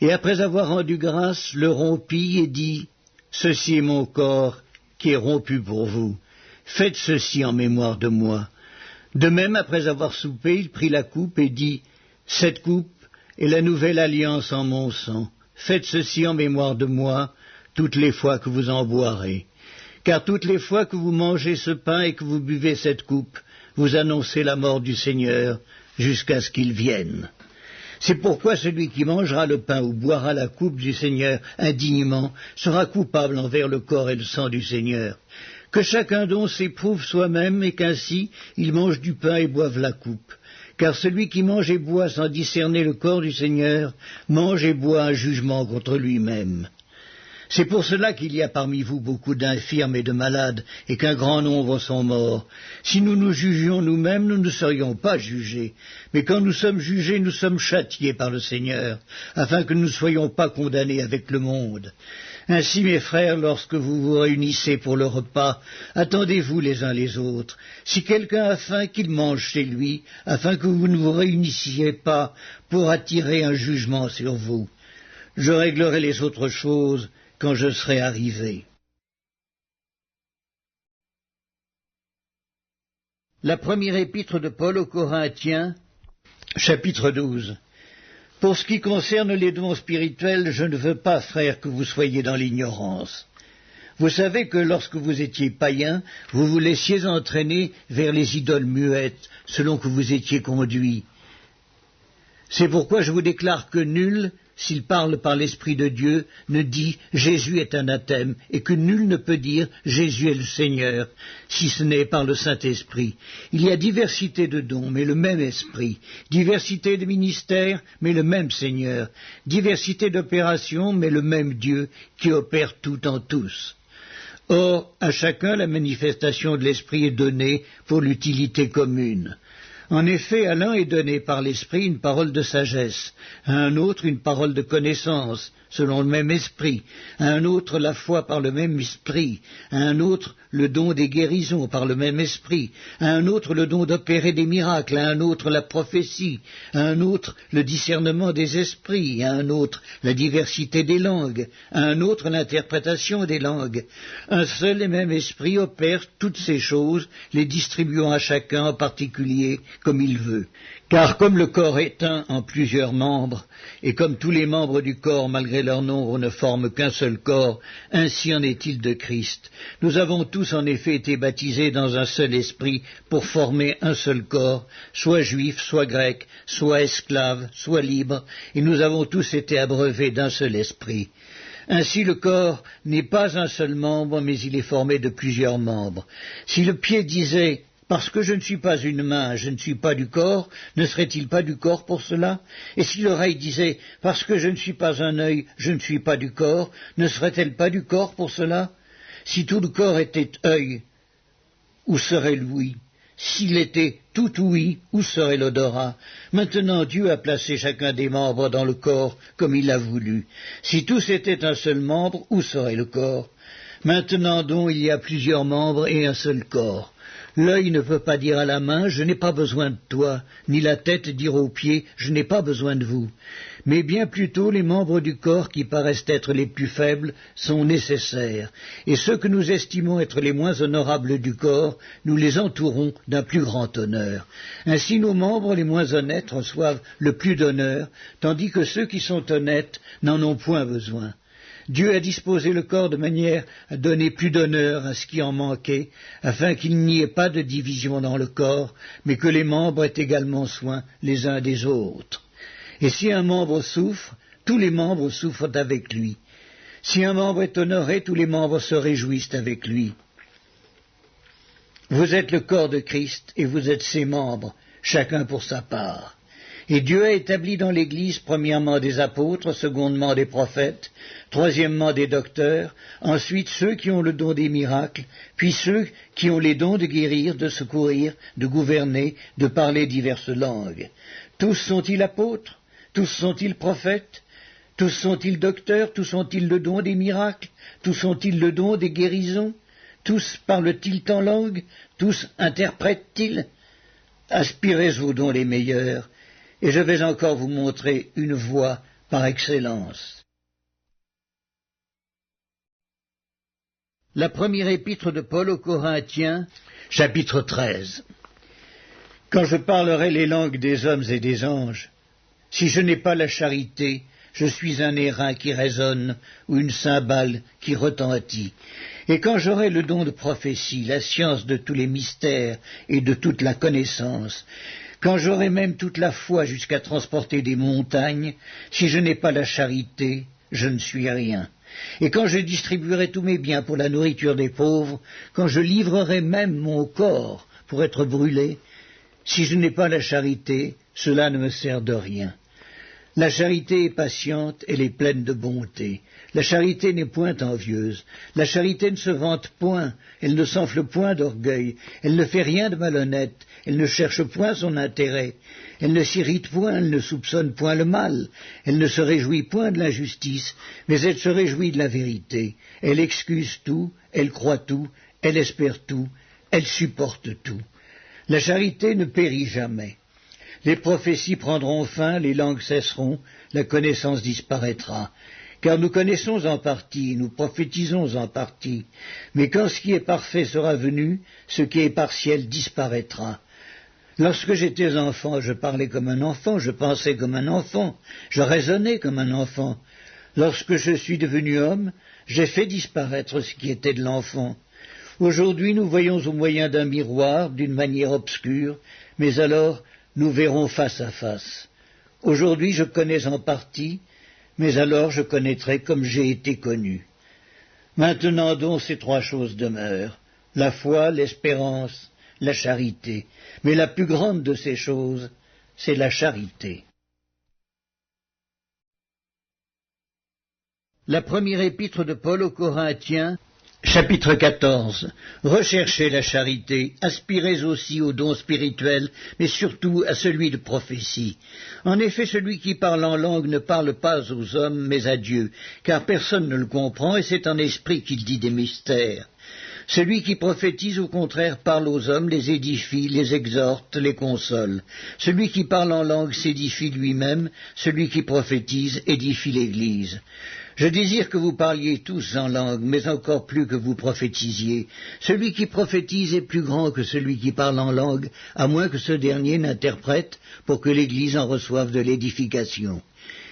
et après avoir rendu grâce, le rompit et dit, « Ceci est mon corps qui est rompu pour vous. Faites ceci en mémoire de moi. » De même, après avoir soupé, il prit la coupe et dit, « Cette coupe est la nouvelle alliance en mon sang. Faites ceci en mémoire de moi, toutes les fois que vous en boirez. Car toutes les fois que vous mangez ce pain et que vous buvez cette coupe, vous annoncez la mort du Seigneur jusqu'à ce qu'il vienne. C'est pourquoi celui qui mangera le pain ou boira la coupe du Seigneur indignement sera coupable envers le corps et le sang du Seigneur. Que chacun donc s'éprouve soi-même et qu'ainsi il mange du pain et boive la coupe. Car celui qui mange et boit sans discerner le corps du Seigneur mange et boit un jugement contre lui-même. C'est pour cela qu'il y a parmi vous beaucoup d'infirmes et de malades, et qu'un grand nombre sont morts. Si nous nous jugions nous-mêmes, nous ne serions pas jugés. Mais quand nous sommes jugés, nous sommes châtiés par le Seigneur, afin que nous ne soyons pas condamnés avec le monde. Ainsi, mes frères, lorsque vous vous réunissez pour le repas, attendez-vous les uns les autres. Si quelqu'un a faim, qu'il mange chez lui, afin que vous ne vous réunissiez pas pour attirer un jugement sur vous. Je réglerai les autres choses quand je serai arrivé. La première épître de Paul aux Corinthiens, chapitre 12. Pour ce qui concerne les dons spirituels, je ne veux pas, frères, que vous soyez dans l'ignorance. Vous savez que lorsque vous étiez païens, vous vous laissiez entraîner vers les idoles muettes, selon que vous étiez conduits. C'est pourquoi je vous déclare que nul, s'il parle par l'Esprit de Dieu, ne dit « Jésus est anathème » et que nul ne peut dire « Jésus est le Seigneur », si ce n'est par le Saint-Esprit. Il y a diversité de dons, mais le même Esprit, diversité de ministères, mais le même Seigneur, diversité d'opérations, mais le même Dieu qui opère tout en tous. Or, à chacun la manifestation de l'Esprit est donnée pour l'utilité commune. En effet, à l'un est donné par l'Esprit une parole de sagesse, à un autre une parole de connaissance, selon le même Esprit, à un autre la foi par le même Esprit, à un autre le don des guérisons par le même Esprit, à un autre le don d'opérer des miracles, à un autre la prophétie, à un autre le discernement des esprits, à un autre la diversité des langues, à un autre l'interprétation des langues. Un seul et même Esprit opère toutes ces choses, les distribuant à chacun en particulier comme il veut. Car comme le corps est un en plusieurs membres, et comme tous les membres du corps, malgré leur nombre, ne forment qu'un seul corps, ainsi en est-il de Christ. Nous avons tous en effet été baptisés dans un seul esprit pour former un seul corps, soit juifs, soit grecs, soit esclaves, soit libres, et nous avons tous été abreuvés d'un seul esprit. Ainsi le corps n'est pas un seul membre, mais il est formé de plusieurs membres. Si le pied disait « Parce que je ne suis pas une main, je ne suis pas du corps », ne serait-il pas du corps pour cela? Et si l'oreille disait « Parce que je ne suis pas un œil, je ne suis pas du corps », ne serait-elle pas du corps pour cela? Si tout le corps était œil, où serait l'ouïe? S'il était tout ouïe, où serait l'odorat? Maintenant Dieu a placé chacun des membres dans le corps comme il l'a voulu. Si tous étaient un seul membre, où serait le corps? Maintenant donc il y a plusieurs membres et un seul corps. L'œil ne peut pas dire à la main « Je n'ai pas besoin de toi », ni la tête dire aux pieds « Je n'ai pas besoin de vous ». Mais bien plutôt les membres du corps qui paraissent être les plus faibles sont nécessaires, et ceux que nous estimons être les moins honorables du corps, nous les entourons d'un plus grand honneur. Ainsi nos membres les moins honnêtes reçoivent le plus d'honneur, tandis que ceux qui sont honnêtes n'en ont point besoin. Dieu a disposé le corps de manière à donner plus d'honneur à ce qui en manquait, afin qu'il n'y ait pas de division dans le corps, mais que les membres aient également soin les uns des autres. Et si un membre souffre, tous les membres souffrent avec lui. Si un membre est honoré, tous les membres se réjouissent avec lui. Vous êtes le corps de Christ, et vous êtes ses membres, chacun pour sa part. Et Dieu a établi dans l'Église premièrement des apôtres, secondement des prophètes, troisièmement des docteurs, ensuite ceux qui ont le don des miracles, puis ceux qui ont les dons de guérir, de secourir, de gouverner, de parler diverses langues. Tous sont-ils apôtres? Tous sont-ils prophètes? Tous sont-ils docteurs? Tous ont-ils le don des miracles? Tous ont-ils le don des guérisons? Tous parlent-ils en langue? Tous interprètent-ils? Aspirez aux dons les meilleurs, et je vais encore vous montrer une voie par excellence. La première épître de Paul aux Corinthiens, chapitre 13. Quand je parlerai les langues des hommes et des anges, si je n'ai pas la charité, je suis un airain qui résonne ou une cymbale qui retentit. Et quand j'aurai le don de prophétie, la science de tous les mystères et de toute la connaissance, quand j'aurai même toute la foi jusqu'à transporter des montagnes, si je n'ai pas la charité, je ne suis rien. Et quand je distribuerai tous mes biens pour la nourriture des pauvres, quand je livrerai même mon corps pour être brûlé, si je n'ai pas la charité, cela ne me sert de rien. La charité est patiente, elle est pleine de bonté. La charité n'est point envieuse. La charité ne se vante point, elle ne s'enfle point d'orgueil. Elle ne fait rien de malhonnête, elle ne cherche point son intérêt. Elle ne s'irrite point, elle ne soupçonne point le mal. Elle ne se réjouit point de l'injustice, mais elle se réjouit de la vérité. Elle excuse tout, elle croit tout, elle espère tout, elle supporte tout. La charité ne périt jamais. Les prophéties prendront fin, les langues cesseront, la connaissance disparaîtra. Car nous connaissons en partie, nous prophétisons en partie. Mais quand ce qui est parfait sera venu, ce qui est partiel disparaîtra. Lorsque j'étais enfant, je parlais comme un enfant, je pensais comme un enfant, je raisonnais comme un enfant. Lorsque je suis devenu homme, j'ai fait disparaître ce qui était de l'enfant. Aujourd'hui, nous voyons au moyen d'un miroir, d'une manière obscure, mais alors nous verrons face à face. Aujourd'hui, je connais en partie, mais alors je connaîtrai comme j'ai été connu. Maintenant donc, ces trois choses demeurent, la foi, l'espérance, la charité. Mais la plus grande de ces choses, c'est la charité. La première épître de Paul aux Corinthiens, chapitre 14. Recherchez la charité, aspirez aussi au don spirituel, mais surtout à celui de prophétie. En effet, celui qui parle en langue ne parle pas aux hommes, mais à Dieu, car personne ne le comprend, et c'est en esprit qu'il dit des mystères. Celui qui prophétise, au contraire, parle aux hommes, les édifie, les exhorte, les console. Celui qui parle en langue s'édifie lui-même, celui qui prophétise édifie l'Église. Je désire que vous parliez tous en langue, mais encore plus que vous prophétisiez. Celui qui prophétise est plus grand que celui qui parle en langue, à moins que ce dernier n'interprète, pour que l'Église en reçoive de l'édification.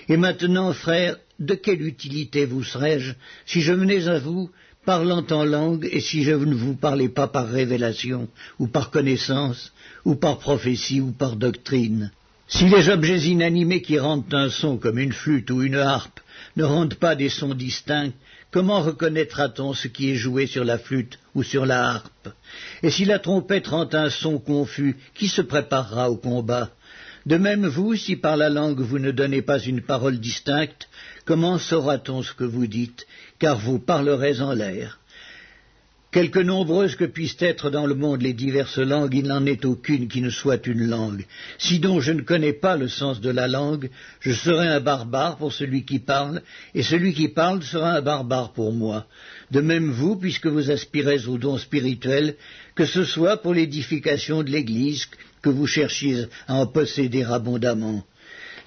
Et maintenant, frères, de quelle utilité vous serais-je si je venais à vous parlant en langue, et si je ne vous parlais pas par révélation, ou par connaissance, ou par prophétie, ou par doctrine? Si les objets inanimés qui rendent un son comme une flûte ou une harpe ne rendent pas des sons distincts, comment reconnaîtra-t-on ce qui est joué sur la flûte ou sur la harpe? Et si la trompette rend un son confus, qui se préparera au combat? De même vous, si par la langue vous ne donnez pas une parole distincte, comment saura-t-on ce que vous dites, car vous parlerez en l'air? Quelque nombreuses que puissent être dans le monde les diverses langues, il n'en est aucune qui ne soit une langue. Si donc je ne connais pas le sens de la langue, je serai un barbare pour celui qui parle, et celui qui parle sera un barbare pour moi. De même vous, puisque vous aspirez au don spirituel, que ce soit pour l'édification de l'Église, que vous cherchiez à en posséder abondamment.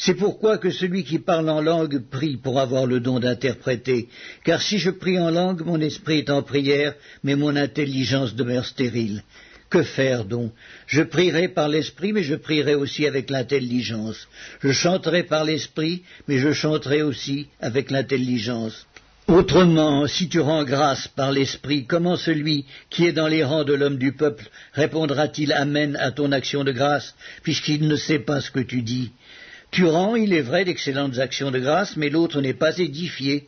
C'est pourquoi que celui qui parle en langue prie pour avoir le don d'interpréter, car si je prie en langue, mon esprit est en prière, mais mon intelligence demeure stérile. Que faire donc? Je prierai par l'esprit, mais je prierai aussi avec l'intelligence. Je chanterai par l'esprit, mais je chanterai aussi avec l'intelligence. Autrement, si tu rends grâce par l'esprit, comment celui qui est dans les rangs de l'homme du peuple répondra-t-il Amen à ton action de grâce, puisqu'il ne sait pas ce que tu dis? Tu rends, il est vrai, d'excellentes actions de grâce, mais l'autre n'est pas édifié.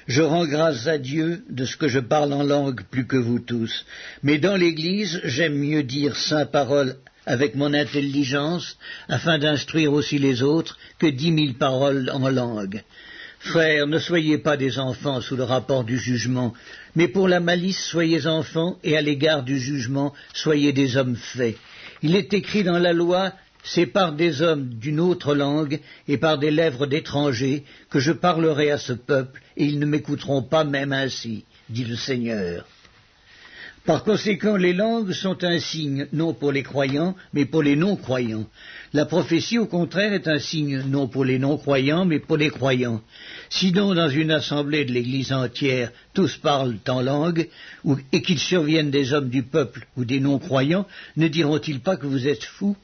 Je rends grâce à Dieu de ce que je parle en langue plus que vous tous. Mais dans l'Église, j'aime mieux dire saint parole avec mon intelligence, afin d'instruire aussi les autres, que 10 000 paroles en langue. Frères, ne soyez pas des enfants sous le rapport du jugement, mais pour la malice soyez enfants, et à l'égard du jugement soyez des hommes faits. Il est écrit dans la loi, c'est par des hommes d'une autre langue et par des lèvres d'étrangers que je parlerai à ce peuple, et ils ne m'écouteront pas même ainsi, dit le Seigneur. Par conséquent, les langues sont un signe, non pour les croyants, mais pour les non-croyants. La prophétie, au contraire, est un signe, non pour les non-croyants, mais pour les croyants. Si donc, dans une assemblée de l'Église entière, tous parlent en langue, et qu'il survienne des hommes du peuple ou des non-croyants, ne diront-ils pas que vous êtes fous?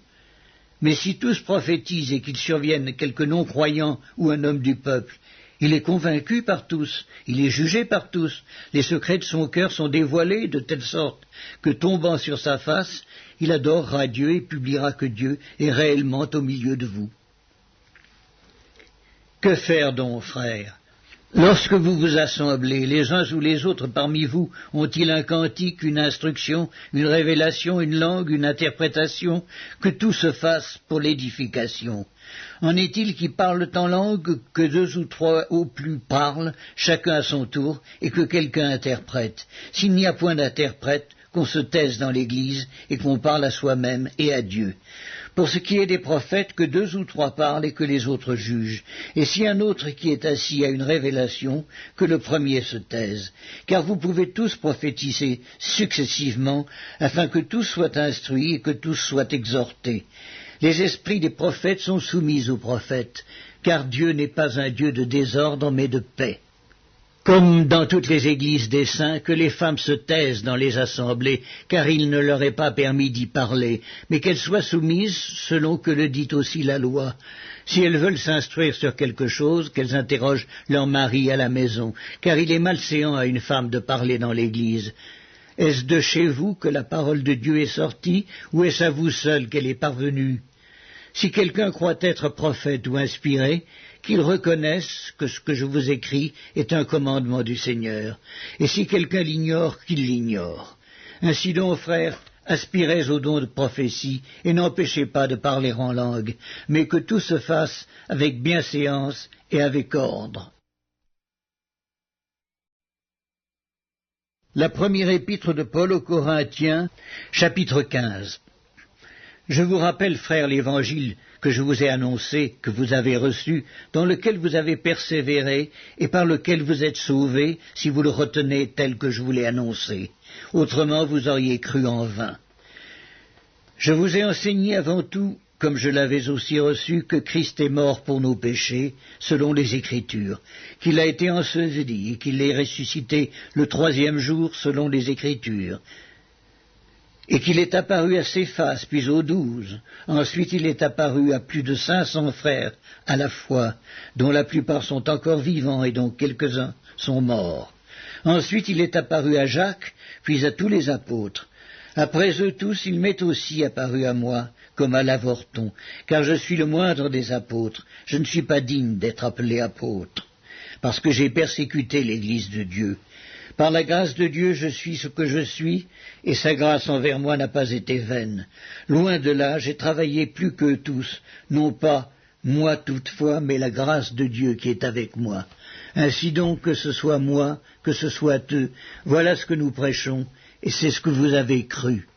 Mais si tous prophétisent et qu'il survienne quelque non-croyant ou un homme du peuple, il est convaincu par tous, il est jugé par tous, les secrets de son cœur sont dévoilés de telle sorte que, tombant sur sa face, il adorera Dieu et publiera que Dieu est réellement au milieu de vous. Que faire donc, frères? Lorsque vous vous assemblez, les uns ou les autres parmi vous ont-ils un cantique, une instruction, une révélation, une langue, une interprétation? Que tout se fasse pour l'édification. En est-il qui parlent en langue, que 2 ou 3 au plus parlent, chacun à son tour, et que quelqu'un interprète? S'il n'y a point d'interprète, qu'on se taise dans l'Église et qu'on parle à soi-même et à Dieu. Pour ce qui est des prophètes, que 2 ou 3 parlent et que les autres jugent. Et si un autre qui est assis a une révélation, que le premier se taise. Car vous pouvez tous prophétiser successivement, afin que tous soient instruits et que tous soient exhortés. Les esprits des prophètes sont soumis aux prophètes, car Dieu n'est pas un Dieu de désordre, mais de paix. Comme dans toutes les églises des saints, que les femmes se taisent dans les assemblées, car il ne leur est pas permis d'y parler, mais qu'elles soient soumises selon que le dit aussi la loi. Si elles veulent s'instruire sur quelque chose, qu'elles interrogent leur mari à la maison, car il est malséant à une femme de parler dans l'église. Est-ce de chez vous que la parole de Dieu est sortie, ou est-ce à vous seul qu'elle est parvenue? Si quelqu'un croit être prophète ou inspiré, qu'il reconnaisse que ce que je vous écris est un commandement du Seigneur, et si quelqu'un l'ignore, qu'il l'ignore. Ainsi donc, frères, aspirez au don de prophétie, et n'empêchez pas de parler en langue, mais que tout se fasse avec bienséance et avec ordre. La première épître de Paul aux Corinthiens, chapitre 15. Je vous rappelle, frères, l'évangile que je vous ai annoncé, que vous avez reçu, dans lequel vous avez persévéré, et par lequel vous êtes sauvés, si vous le retenez tel que je vous l'ai annoncé. Autrement, vous auriez cru en vain. Je vous ai enseigné avant tout, comme je l'avais aussi reçu, que Christ est mort pour nos péchés, selon les Écritures, qu'il a été enseveli et qu'il est ressuscité le 3e jour, selon les Écritures, et qu'il est apparu à Céphas, puis aux 12. Ensuite il est apparu à plus de 500 frères à la fois, dont la plupart sont encore vivants et dont quelques-uns sont morts. Ensuite il est apparu à Jacques, puis à tous les apôtres. Après eux tous, il m'est aussi apparu à moi, comme à l'avorton, car je suis le moindre des apôtres. Je ne suis pas digne d'être appelé apôtre, parce que j'ai persécuté l'Église de Dieu. Par la grâce de Dieu, je suis ce que je suis, et sa grâce envers moi n'a pas été vaine. Loin de là, j'ai travaillé plus qu'eux tous, non pas moi toutefois, mais la grâce de Dieu qui est avec moi. Ainsi donc, que ce soit moi, que ce soit eux, voilà ce que nous prêchons, et c'est ce que vous avez cru.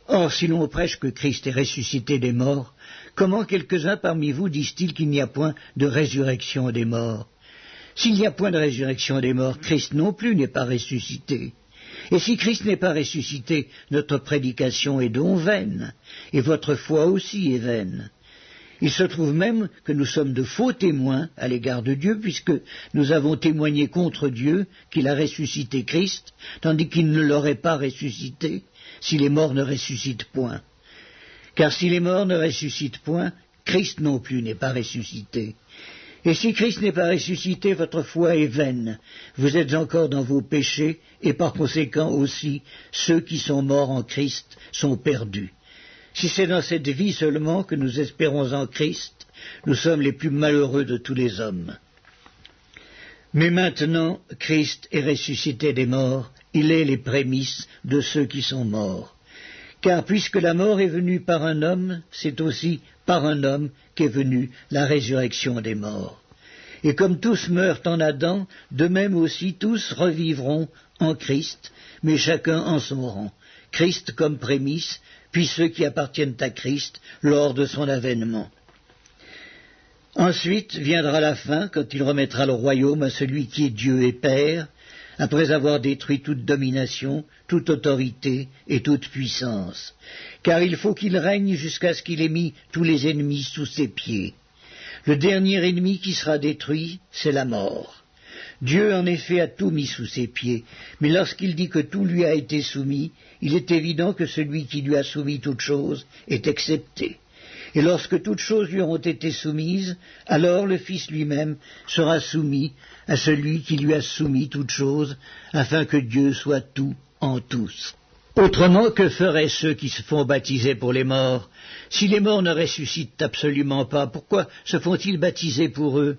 Or, si l'on prêche que Christ est ressuscité des morts, comment quelques-uns parmi vous disent-ils qu'il n'y a point de résurrection des morts? S'il n'y a point de résurrection des morts, Christ non plus n'est pas ressuscité. Et si Christ n'est pas ressuscité, notre prédication est donc vaine, et votre foi aussi est vaine. Il se trouve même que nous sommes de faux témoins à l'égard de Dieu, puisque nous avons témoigné contre Dieu qu'il a ressuscité Christ, tandis qu'il ne l'aurait pas ressuscité si les morts ne ressuscitent point. Car si les morts ne ressuscitent point, Christ non plus n'est pas ressuscité. Et si Christ n'est pas ressuscité, votre foi est vaine. Vous êtes encore dans vos péchés, et par conséquent aussi, ceux qui sont morts en Christ sont perdus. Si c'est dans cette vie seulement que nous espérons en Christ, nous sommes les plus malheureux de tous les hommes. Mais maintenant, Christ est ressuscité des morts, il est les prémices de ceux qui sont morts. Car puisque la mort est venue par un homme, c'est aussi par un homme qu'est venue la résurrection des morts. Et comme tous meurent en Adam, de même aussi tous revivront en Christ, mais chacun en son rang. Christ comme prémisse, puis ceux qui appartiennent à Christ lors de son avènement. Ensuite viendra la fin, quand il remettra le royaume à celui qui est Dieu et Père, après avoir détruit toute domination, toute autorité et toute puissance. Car il faut qu'il règne jusqu'à ce qu'il ait mis tous les ennemis sous ses pieds. Le dernier ennemi qui sera détruit, c'est la mort. Dieu, en effet, a tout mis sous ses pieds, mais lorsqu'il dit que tout lui a été soumis, il est évident que celui qui lui a soumis toutes choses est excepté. Et lorsque toutes choses lui auront été soumises, alors le Fils lui-même sera soumis à celui qui lui a soumis toutes choses, afin que Dieu soit tout en tous. Autrement, que feraient ceux qui se font baptiser pour les morts? Si les morts ne ressuscitent absolument pas, pourquoi se font-ils baptiser pour eux?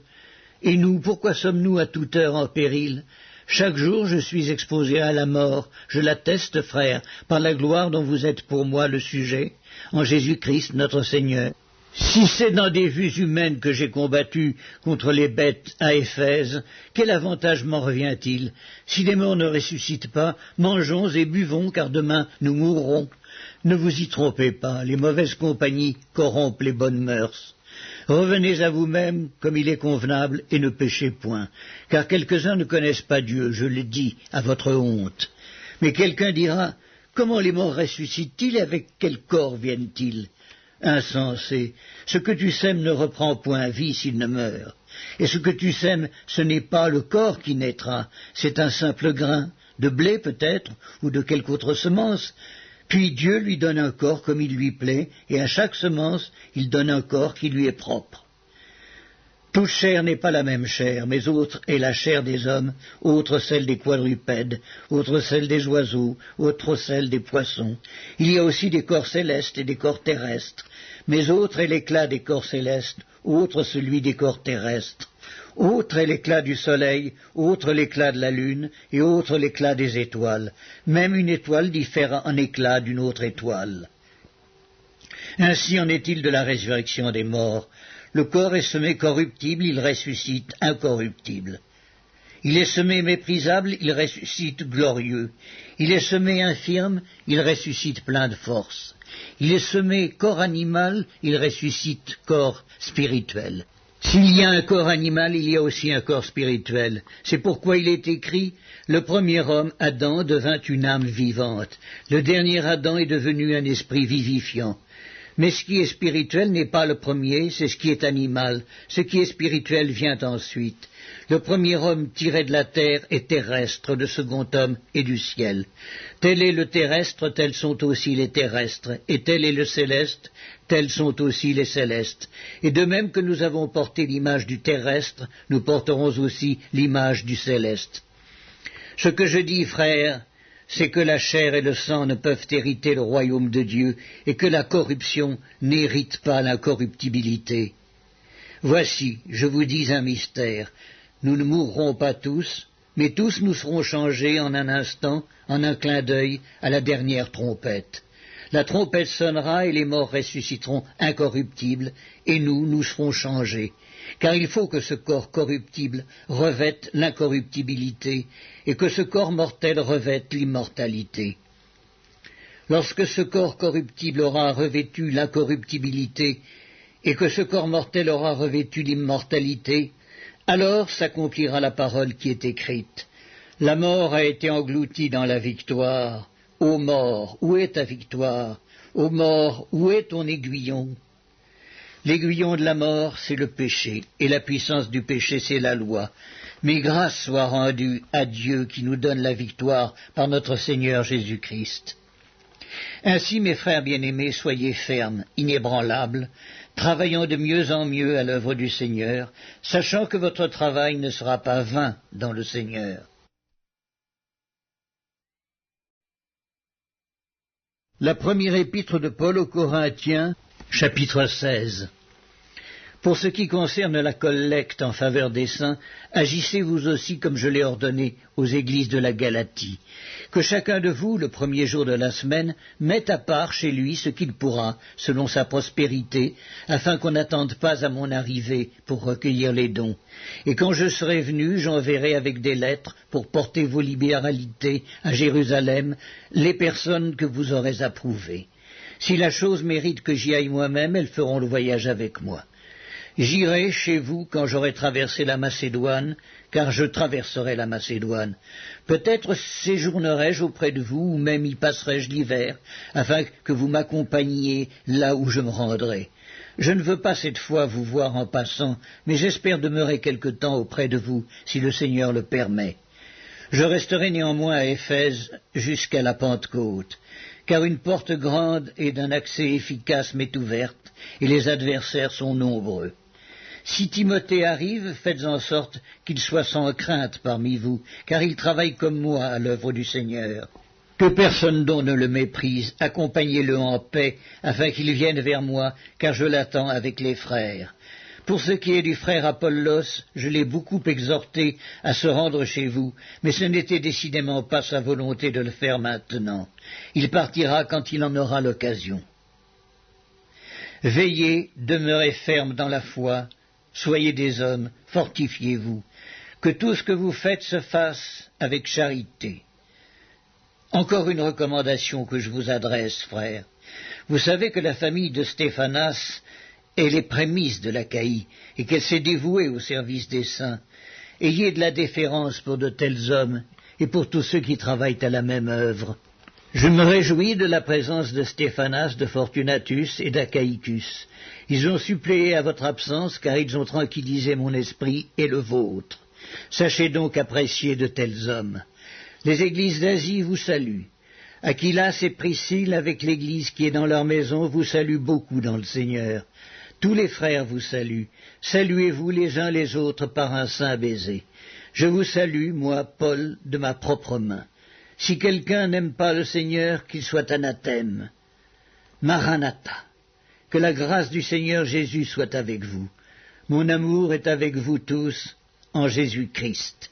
Et nous, pourquoi sommes-nous à toute heure en péril? Chaque jour je suis exposé à la mort, je l'atteste, frères, par la gloire dont vous êtes pour moi le sujet, en Jésus-Christ notre Seigneur. Si c'est dans des vues humaines que j'ai combattu contre les bêtes à Éphèse, quel avantage m'en revient-il? Si les morts ne ressuscitent pas, mangeons et buvons, car demain nous mourrons. Ne vous y trompez pas, les mauvaises compagnies corrompent les bonnes mœurs. Revenez à vous-même comme il est convenable et ne péchez point, car quelques-uns ne connaissent pas Dieu, je le dis, à votre honte. Mais quelqu'un dira, comment les morts ressuscitent-ils et avec quel corps viennent-ils? Insensé, ce que tu sèmes ne reprend point vie s'il ne meurt. Et ce que tu sèmes, ce n'est pas le corps qui naîtra, c'est un simple grain, de blé peut-être, ou de quelque autre semence. Puis Dieu lui donne un corps comme il lui plaît, et à chaque semence, il donne un corps qui lui est propre. Toute chair n'est pas la même chair, mais autre est la chair des hommes, autre celle des quadrupèdes, autre celle des oiseaux, autre celle des poissons. Il y a aussi des corps célestes et des corps terrestres, mais autre est l'éclat des corps célestes, autre celui des corps terrestres. Autre est l'éclat du soleil, autre l'éclat de la lune, et autre l'éclat des étoiles. Même une étoile diffère en éclat d'une autre étoile. Ainsi en est-il de la résurrection des morts. Le corps est semé corruptible, il ressuscite incorruptible. Il est semé méprisable, il ressuscite glorieux. Il est semé infirme, il ressuscite plein de force. Il est semé corps animal, il ressuscite corps spirituel. S'il y a un corps animal, il y a aussi un corps spirituel. C'est pourquoi il est écrit, le premier homme, Adam, devint une âme vivante. Le dernier Adam est devenu un esprit vivifiant. Mais ce qui est spirituel n'est pas le premier, c'est ce qui est animal. Ce qui est spirituel vient ensuite. Le premier homme tiré de la terre est terrestre, le second homme est du ciel. Tel est le terrestre, tels sont aussi les terrestres, et tel est le céleste, tels sont aussi les célestes. Et de même que nous avons porté l'image du terrestre, nous porterons aussi l'image du céleste. Ce que je dis, frères, c'est que la chair et le sang ne peuvent hériter le royaume de Dieu, et que la corruption n'hérite pas l'incorruptibilité. Voici, je vous dis un mystère, nous ne mourrons pas tous, mais tous nous serons changés en un instant, en un clin d'œil, à la dernière trompette. La trompette sonnera et les morts ressusciteront incorruptibles, et nous serons changés. Car il faut que ce corps corruptible revête l'incorruptibilité, et que ce corps mortel revête l'immortalité. Lorsque ce corps corruptible aura revêtu l'incorruptibilité, et que ce corps mortel aura revêtu l'immortalité, alors s'accomplira la parole qui est écrite. La mort a été engloutie dans la victoire. Ô mort, où est ta victoire? Ô mort, où est ton aiguillon? L'aiguillon de la mort, c'est le péché, et la puissance du péché, c'est la loi. Mais grâce soit rendue à Dieu qui nous donne la victoire par notre Seigneur Jésus-Christ. Ainsi, mes frères bien-aimés, soyez fermes, inébranlables, travaillant de mieux en mieux à l'œuvre du Seigneur, sachant que votre travail ne sera pas vain dans le Seigneur. La première épître de Paul aux Corinthiens, chapitre 16. Pour ce qui concerne la collecte en faveur des saints, agissez vous aussi comme je l'ai ordonné aux églises de la Galatie. Que chacun de vous, le premier jour de la semaine, mette à part chez lui ce qu'il pourra, selon sa prospérité, afin qu'on n'attende pas à mon arrivée pour recueillir les dons. Et quand je serai venu, j'enverrai avec des lettres pour porter vos libéralités à Jérusalem les personnes que vous aurez approuvées. Si la chose mérite que j'y aille moi-même, elles feront le voyage avec moi. J'irai chez vous quand j'aurai traversé la Macédoine, car je traverserai la Macédoine. Peut-être séjournerai-je auprès de vous, ou même y passerai-je l'hiver, afin que vous m'accompagniez là où je me rendrai. Je ne veux pas cette fois vous voir en passant, mais j'espère demeurer quelque temps auprès de vous, si le Seigneur le permet. Je resterai néanmoins à Éphèse jusqu'à la Pentecôte, car une porte grande et d'un accès efficace m'est ouverte, et les adversaires sont nombreux. Si Timothée arrive, faites en sorte qu'il soit sans crainte parmi vous, car il travaille comme moi à l'œuvre du Seigneur. Que personne donc ne le méprise, accompagnez-le en paix, afin qu'il vienne vers moi, car je l'attends avec les frères. Pour ce qui est du frère Apollos, je l'ai beaucoup exhorté à se rendre chez vous, mais ce n'était décidément pas sa volonté de le faire maintenant. Il partira quand il en aura l'occasion. Veillez, demeurez fermes dans la foi, soyez des hommes, fortifiez-vous, que tout ce que vous faites se fasse avec charité. Encore une recommandation que je vous adresse, frères. Vous savez que la famille de Stéphanas est les prémices de l'Achaïe, et qu'elle s'est dévouée au service des saints. Ayez de la déférence pour de tels hommes, et pour tous ceux qui travaillent à la même œuvre. Je me réjouis de la présence de Stéphanas, de Fortunatus et d'Achaïcus. Ils ont suppléé à votre absence, car ils ont tranquillisé mon esprit et le vôtre. Sachez donc apprécier de tels hommes. Les églises d'Asie vous saluent. Aquilas et Priscille, avec l'église qui est dans leur maison, vous saluent beaucoup dans le Seigneur. Tous les frères vous saluent. Saluez-vous les uns les autres par un saint baiser. Je vous salue, moi, Paul, de ma propre main. Si quelqu'un n'aime pas le Seigneur, qu'il soit anathème. Maranatha. Que la grâce du Seigneur Jésus soit avec vous. Mon amour est avec vous tous, en Jésus-Christ.